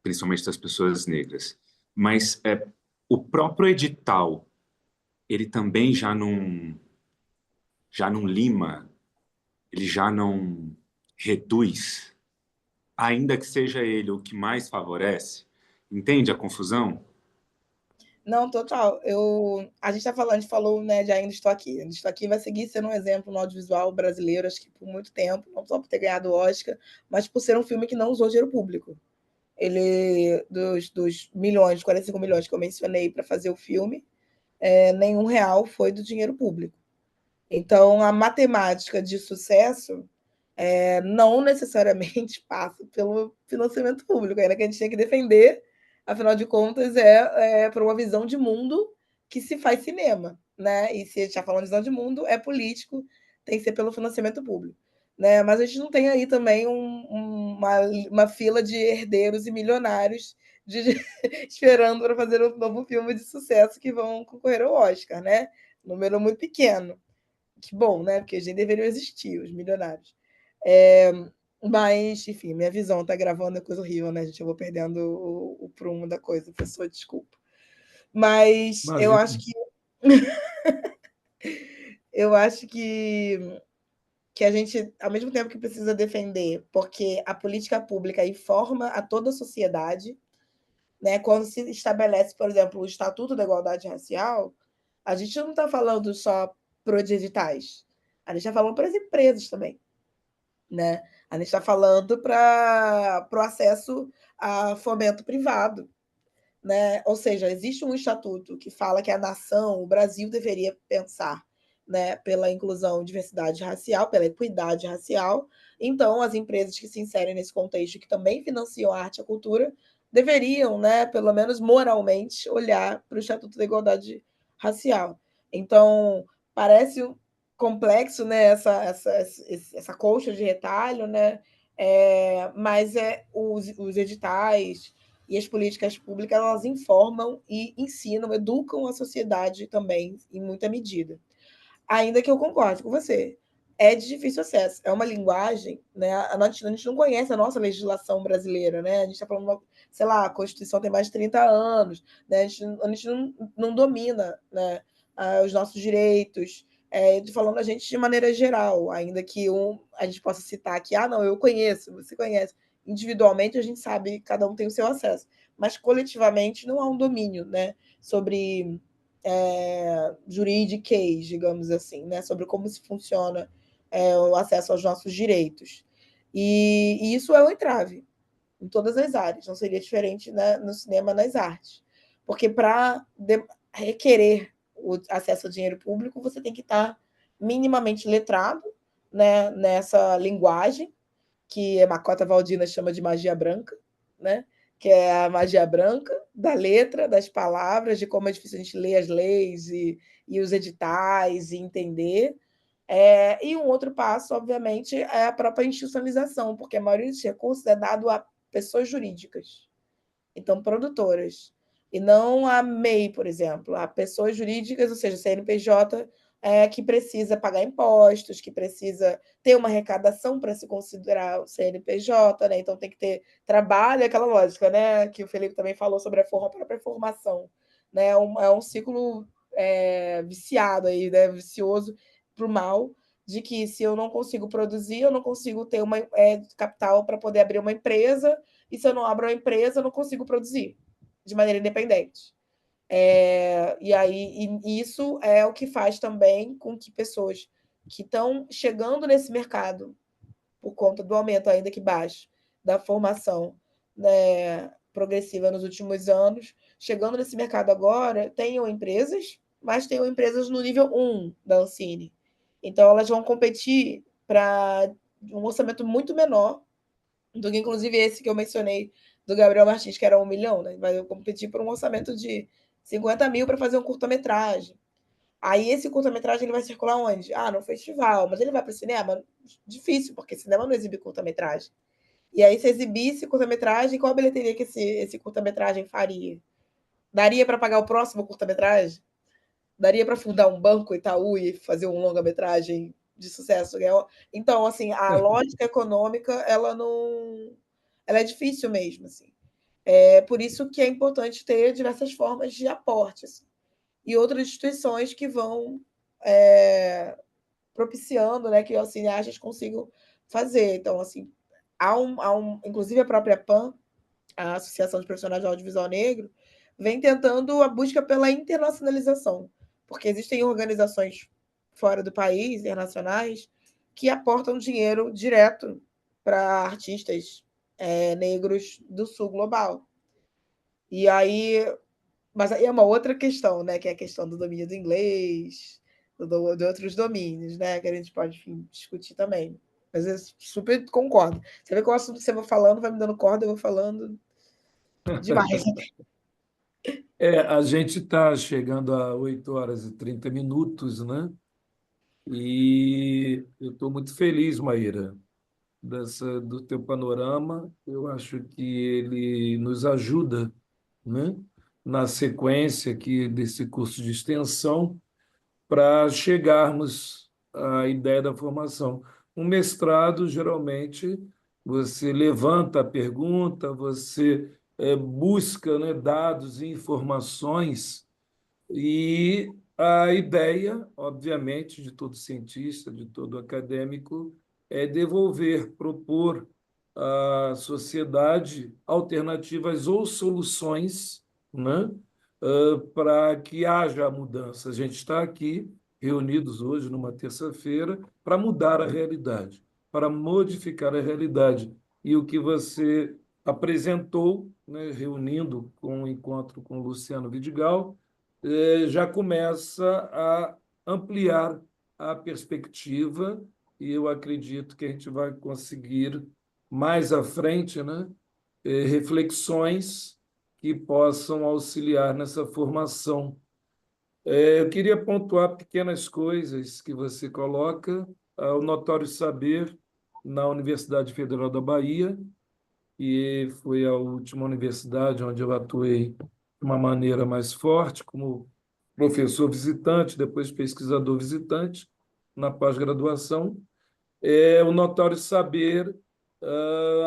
principalmente das pessoas negras. Mas o próprio edital, ele também já não lima, ele já não reduz, ainda que seja ele o que mais favorece. Entende a confusão? Não, total. A gente está falando, a gente falou, né, de Ainda Estou Aqui. Ainda Estou Aqui vai seguir sendo um exemplo no audiovisual brasileiro, acho que por muito tempo, não só por ter ganhado o Oscar, mas por ser um filme que não usou dinheiro público. Ele, dos milhões, 45 milhões que eu mencionei para fazer o filme, nenhum real foi do dinheiro público. Então, a matemática de sucesso não necessariamente passa pelo financiamento público, ainda que a gente tenha que defender, afinal de contas, por uma visão de mundo que se faz cinema, né? E se a gente está falando de visão de mundo, é político, tem que ser pelo financiamento público. Né? Mas a gente não tem aí também uma fila de herdeiros e milionários esperando para fazer um novo filme de sucesso que vão concorrer ao Oscar, né? Número muito pequeno. Que bom, né? Porque a gente deveria existir, os milionários. Mas, enfim, minha visão tá gravando é coisa horrível, né, gente? Eu vou perdendo o prumo da coisa, pessoa, desculpa. Mas Imagina. eu acho que a gente, ao mesmo tempo que precisa defender, porque a política pública informa a toda a sociedade, né? Quando se estabelece, por exemplo, o Estatuto da Igualdade Racial, a gente não está falando só para os editais, a gente está falando para as empresas também. Né? A gente está falando para o acesso a fomento privado. Né? Ou seja, existe um estatuto que fala que a nação, o Brasil, deveria pensar, né, pela inclusão e diversidade racial, pela equidade racial. Então, as empresas que se inserem nesse contexto, que também financiam a arte e a cultura, deveriam, né, pelo menos moralmente, olhar para o Estatuto da Igualdade Racial. Então, parece complexo, né, essa colcha de retalho, né, mas os editais e as políticas públicas, elas informam e ensinam, educam a sociedade também, em muita medida. Ainda que eu concorde com você, é de difícil acesso. É uma linguagem, né? A gente não conhece a nossa legislação brasileira, né? A gente está falando, sei lá, a Constituição tem mais de 30 anos, né? A gente não domina, né, os nossos direitos. Estou falando a gente de maneira geral, ainda que a gente possa citar aqui, não, eu conheço, você conhece. Individualmente, a gente sabe, cada um tem o seu acesso, mas coletivamente não há um domínio, né, sobre jurídicas, digamos assim, né, sobre como se funciona o acesso aos nossos direitos. E isso é um entrave em todas as áreas, não seria diferente, né, no cinema, nas artes. Porque para requerer o acesso ao dinheiro público, você tem que estar minimamente letrado, né, nessa linguagem, que a Macota Valdina chama de magia branca, né? Que é a magia branca da letra, das palavras, de como é difícil a gente ler as leis e os editais e entender. E um outro passo, obviamente, é a própria institucionalização, porque a maioria dos recursos é dado a pessoas jurídicas, então produtoras, e não a MEI, por exemplo, a pessoas jurídicas, ou seja, CNPJ, que precisa pagar impostos, que precisa ter uma arrecadação para se considerar o CNPJ, né? Então tem que ter trabalho, aquela lógica, né? Que o Felipe também falou sobre a própria formação, né? É um ciclo viciado aí, né? Vicioso para o mal, de que se eu não consigo produzir, eu não consigo ter uma capital para poder abrir uma empresa, e se eu não abro uma empresa, eu não consigo produzir de maneira independente. E isso é o que faz também com que pessoas que estão chegando nesse mercado, por conta do aumento, ainda que baixo, da formação, né, progressiva nos últimos anos, chegando nesse mercado agora, tenham empresas, mas tenham empresas no nível 1 da Ancine. Então, elas vão competir para um orçamento muito menor do que, inclusive, esse que eu mencionei do Gabriel Martins, que era 1 milhão, né? Vai competir por um orçamento de 50 mil para fazer um curta-metragem. Aí esse curta-metragem ele vai circular onde? No festival, mas ele vai para o cinema? Difícil, porque cinema não exibe curta-metragem. E aí, se exibisse curta-metragem, qual a bilheteria que esse curta-metragem faria? Daria para pagar o próximo curta-metragem? Daria para fundar um banco Itaú e fazer um longa-metragem de sucesso? Então, assim, a lógica econômica, ela é difícil mesmo, assim. É por isso que é importante ter diversas formas de aporte, assim, e outras instituições que vão propiciando, né, que os cineastas consigam fazer. Então, assim, inclusive a própria PAN, a Associação de Profissionais do Audiovisual Negro, vem tentando a busca pela internacionalização, porque existem organizações fora do país, internacionais, que aportam dinheiro direto para artistas negros do sul global. E aí, mas aí é uma outra questão, né, que é a questão do domínio do inglês, de outros domínios, né, que a gente pode, enfim, discutir também. Mas eu super concordo. Você vê que o assunto que você vai falando, vai me dando corda, eu vou falando demais. A gente está chegando a 8h30, né? E eu estou muito feliz, Maíra, do teu panorama. Eu acho que ele nos ajuda, né, na sequência aqui desse curso de extensão para chegarmos à ideia da formação. Um mestrado, geralmente, você levanta a pergunta, você busca, né, dados e informações e a ideia, obviamente, de todo cientista, de todo acadêmico, é devolver, propor à sociedade alternativas ou soluções, né, para que haja a mudança. A gente está aqui reunidos hoje, numa terça-feira, para mudar a realidade, para modificar a realidade. E o que você apresentou, né, reunindo com o encontro com o Luciano Vidigal, já começa a ampliar a perspectiva e eu acredito que a gente vai conseguir mais à frente, né, reflexões que possam auxiliar nessa formação. Eu queria pontuar pequenas coisas que você coloca, o Notório Saber na Universidade Federal da Bahia, e foi a última universidade onde eu atuei de uma maneira mais forte, como professor visitante, depois pesquisador visitante, na pós-graduação. O Notório Saber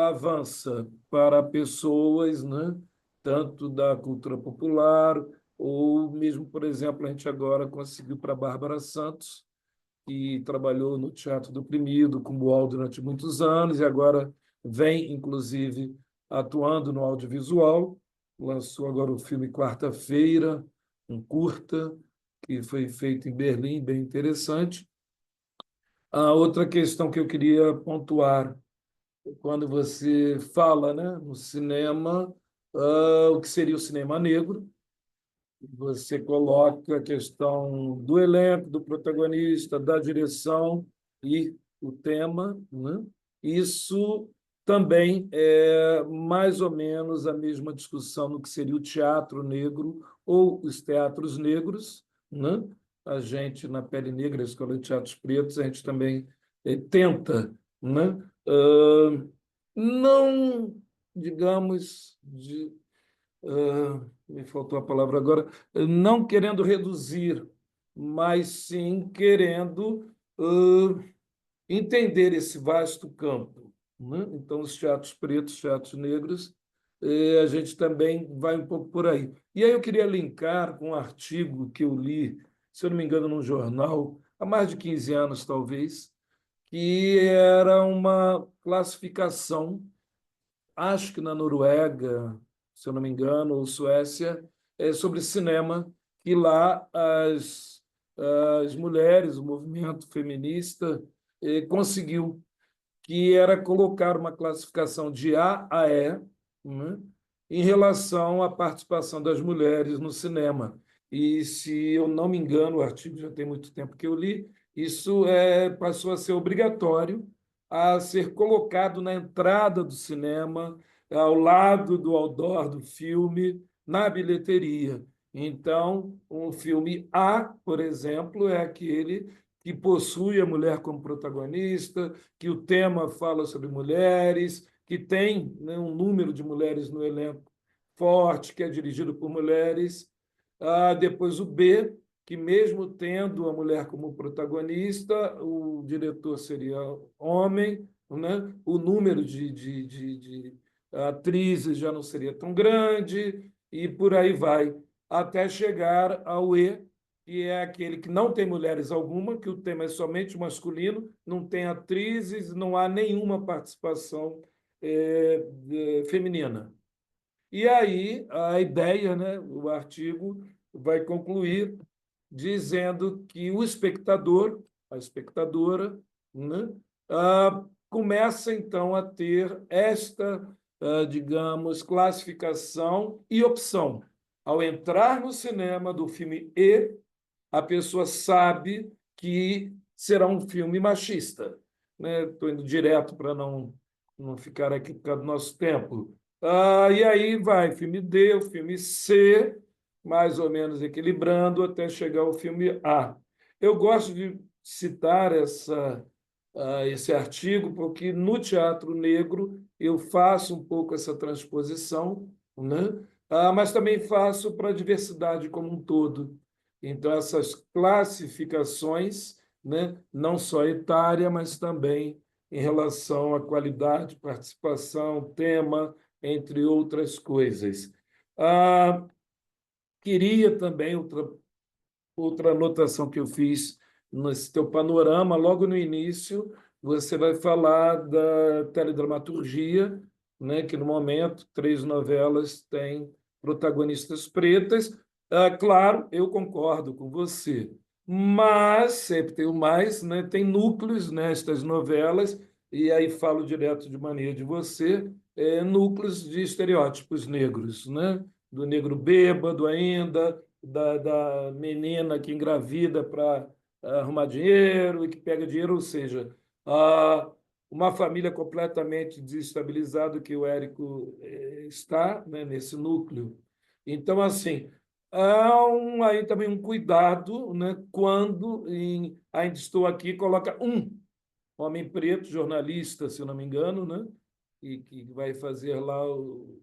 avança para pessoas, né, tanto da cultura popular, ou mesmo, por exemplo, a gente agora conseguiu para a Bárbara Santos, que trabalhou no Teatro do Oprimido, como UOL durante muitos anos, e agora vem, inclusive, atuando no audiovisual. Lançou agora o filme Quarta-feira, um curta, que foi feito em Berlim, bem interessante. A outra questão que eu queria pontuar, quando você fala, né, no cinema, o que seria o cinema negro, você coloca a questão do elenco, do protagonista, da direção e o tema, né? Isso também é mais ou menos a mesma discussão no que seria o teatro negro ou os teatros negros, né? A gente, na Pele Negra, a Escola de Teatros Pretos, a gente também tenta, né? Não, digamos, me faltou a palavra agora, não querendo reduzir, mas sim querendo entender esse vasto campo, né? Então, os teatros pretos, teatros negros, a gente também vai um pouco por aí. E aí eu queria linkar com um artigo que eu li, se eu não me engano, num jornal, há mais de 15 anos, talvez, que era uma classificação, acho que na Noruega, se eu não me engano, ou Suécia, sobre cinema, que lá as mulheres, o movimento feminista, conseguiu, que era colocar uma classificação de A a E, né, em relação à participação das mulheres no cinema. E, se eu não me engano, o artigo já tem muito tempo que eu li, isso passou a ser obrigatório a ser colocado na entrada do cinema, ao lado do outdoor do filme, na bilheteria. Então, um filme A, por exemplo, é aquele que possui a mulher como protagonista, que o tema fala sobre mulheres, que tem, né, um número de mulheres no elenco forte, que é dirigido por mulheres. Depois o B, que mesmo tendo a mulher como protagonista, o diretor seria homem, né? O número de atrizes já não seria tão grande, e por aí vai, até chegar ao E, que é aquele que não tem mulheres alguma, que o tema é somente masculino, não tem atrizes, não há nenhuma participação feminina. E aí a ideia, né, o artigo vai concluir dizendo que o espectador, a espectadora, né, começa então a ter esta, digamos, classificação e opção. Ao entrar no cinema do filme E, a pessoa sabe que será um filme machista. Estou indo direto para não ficar aqui por causa do nosso tempo. E aí vai filme D, o filme C, mais ou menos equilibrando até chegar ao filme A. Eu gosto de citar esse artigo porque no teatro negro eu faço um pouco essa transposição, né? Mas também faço para a diversidade como um todo. Então, essas classificações, né, não só etária, mas também em relação à qualidade, participação, tema, entre outras coisas. Queria também, outra anotação que eu fiz nesse teu panorama, logo no início, você vai falar da teledramaturgia, né, que no momento 3 novelas têm protagonistas pretas. Claro, eu concordo com você, mas sempre tem o mais, né, tem núcleos nestas novelas, e aí falo direto de maneira de você, núcleos de estereótipos negros, né? Do negro bêbado ainda, da menina que engravida para arrumar dinheiro e que pega dinheiro, ou seja, uma família completamente desestabilizada que o Érico está, né, nesse núcleo. Então, assim, há aí também um cuidado, né, quando ainda estou aqui, coloca um homem preto, jornalista, se eu não me engano, né, e que vai fazer lá o.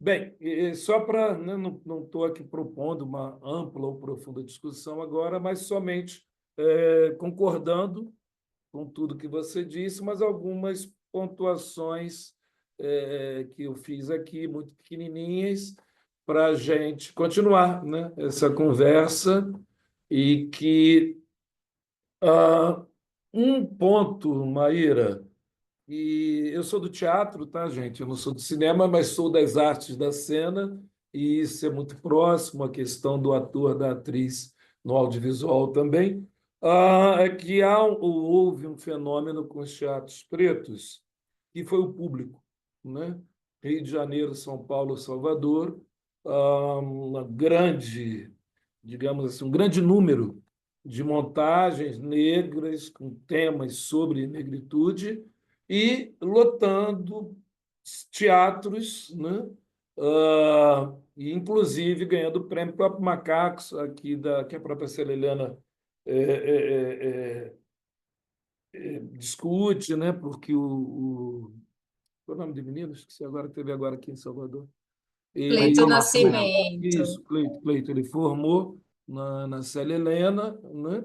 Bem, só para, né, não estou aqui propondo uma ampla ou profunda discussão agora, mas somente concordando com tudo que você disse, mas algumas pontuações que eu fiz aqui, muito pequenininhas, para a gente continuar, né, essa conversa e que um ponto, Maíra, e eu sou do teatro, tá, gente? Eu não sou do cinema, mas sou das artes da cena, e isso é muito próximo à questão do ator, da atriz no audiovisual também. É que houve um fenômeno com os teatros pretos, que foi o público, né? Rio de Janeiro, São Paulo, Salvador, uma grande, digamos assim, um grande número de montagens negras com temas sobre negritude e lotando teatros, né? E inclusive ganhando o prêmio próprio Macacos, aqui que a própria Celeliana discute, né? Porque qual é o nome do menino? Esqueci agora, teve agora aqui em Salvador. Cleito Cleiton Ele, Nascimento. isso, Nascimento. Cleito, ele formou na Célia Helena, né?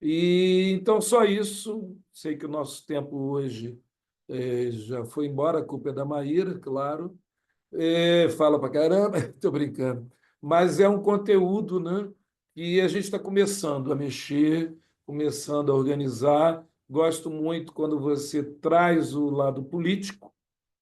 E então só isso. Sei que o nosso tempo hoje já foi embora, a culpa é da Maíra, claro. Fala para caramba, estou brincando. Mas é um conteúdo, né, que a gente está começando a mexer, começando a organizar. Gosto muito quando você traz o lado político,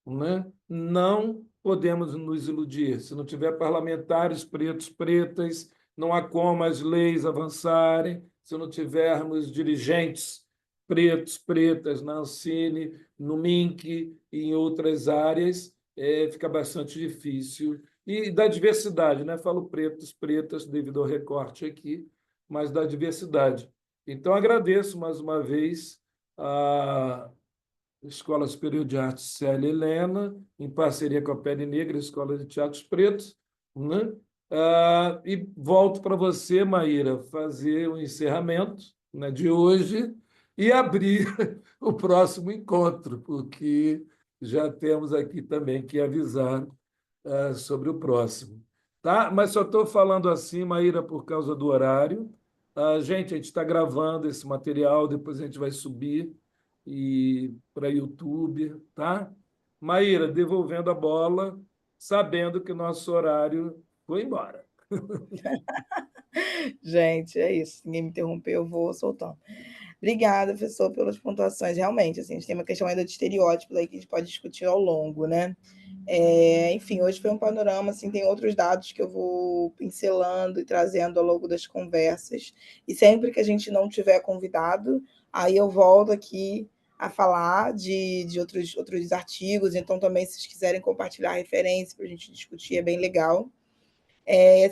né? Não podemos nos iludir. Se não tiver parlamentares pretos, pretas, não há como as leis avançarem. Se não tivermos dirigentes pretos, pretas na Ancine, no MINC e em outras áreas, fica bastante difícil. E da diversidade, né? Falo pretos, pretas, devido ao recorte aqui, mas da diversidade. Então, agradeço mais uma vez a Escola Superior de Artes Célia Helena, em parceria com a Pele Negra, Escola de Teatros Pretos, né? E volto para você, Maíra, fazer o encerramento, né, de hoje e abrir o próximo encontro, porque já temos aqui também que avisar sobre o próximo. Tá? Mas só estou falando assim, Maíra, por causa do horário. Gente, a gente está gravando esse material, depois a gente vai subir e para YouTube, tá? Maíra, devolvendo a bola, sabendo que o nosso horário foi embora. Gente, é isso. Se ninguém me interromper, eu vou soltando. Obrigada, professor, pelas pontuações. Realmente, assim, a gente tem uma questão ainda de estereótipos aí que a gente pode discutir ao longo, né? Enfim, hoje foi um panorama, assim, tem outros dados que eu vou pincelando e trazendo ao longo das conversas. E sempre que a gente não tiver convidado, aí eu volto aqui a falar de outros artigos. Então, também, se vocês quiserem compartilhar referência para a gente discutir, é bem legal.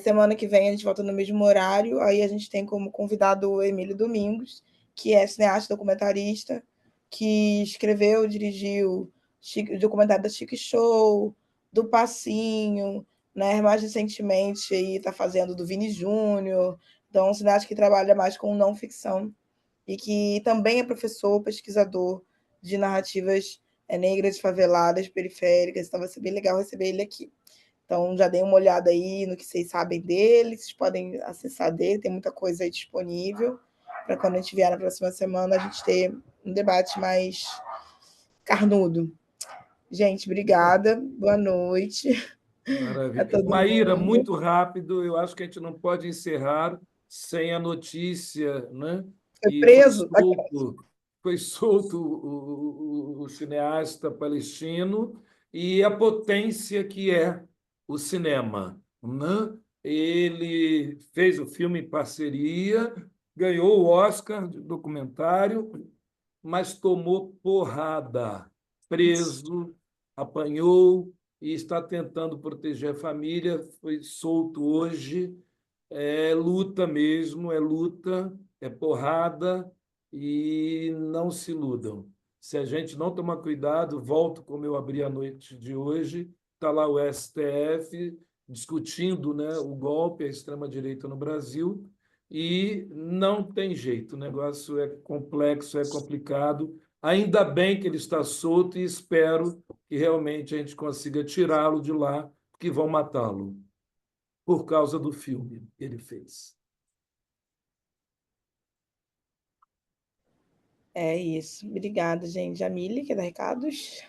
Semana que vem a gente volta no mesmo horário. Aí a gente tem como convidado o Emílio Domingos, que é cineasta documentarista, que escreveu, dirigiu o documentário da Chique Show, do Passinho, né? Mais recentemente aí está fazendo do Vini Júnior. Então, um cineasta que trabalha mais com não ficção e que também é professor, pesquisador de narrativas negras, faveladas, periféricas. Então vai ser bem legal receber ele aqui. Então, já dei uma olhada aí no que vocês sabem dele, vocês podem acessar dele, tem muita coisa aí disponível para quando a gente vier na próxima semana a gente ter um debate mais carnudo. Gente, obrigada, boa noite a Maravilha. todo Maíra, mundo. muito rápido, eu acho que a gente não pode encerrar sem a notícia, né? Foi Que preso? foi solto o cineasta palestino e a potência que é o cinema, né? Ele fez o filme em parceria, ganhou o Oscar de documentário, mas tomou porrada, preso, apanhou e está tentando proteger a família. Foi solto hoje. É luta mesmo, é luta, é porrada e não se iludam. Se a gente não tomar cuidado, volto como eu abri a noite de hoje, está lá o STF discutindo, né, o golpe, a extrema-direita no Brasil, e não tem jeito, o negócio é complexo, é complicado. Ainda bem que ele está solto e espero que realmente a gente consiga tirá-lo de lá, porque vão matá-lo por causa do filme que ele fez. É isso. Obrigada, gente. Jamile, quer dar recados?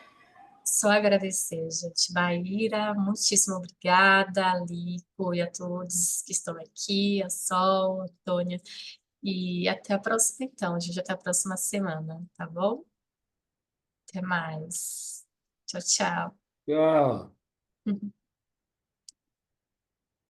Só agradecer, gente. Maíra, muitíssimo obrigada, Lico e a todos que estão aqui, a Sol, a Antônia. E até a próxima, então, gente. Até a próxima semana, tá bom? Até mais. Tchau, tchau. Tchau.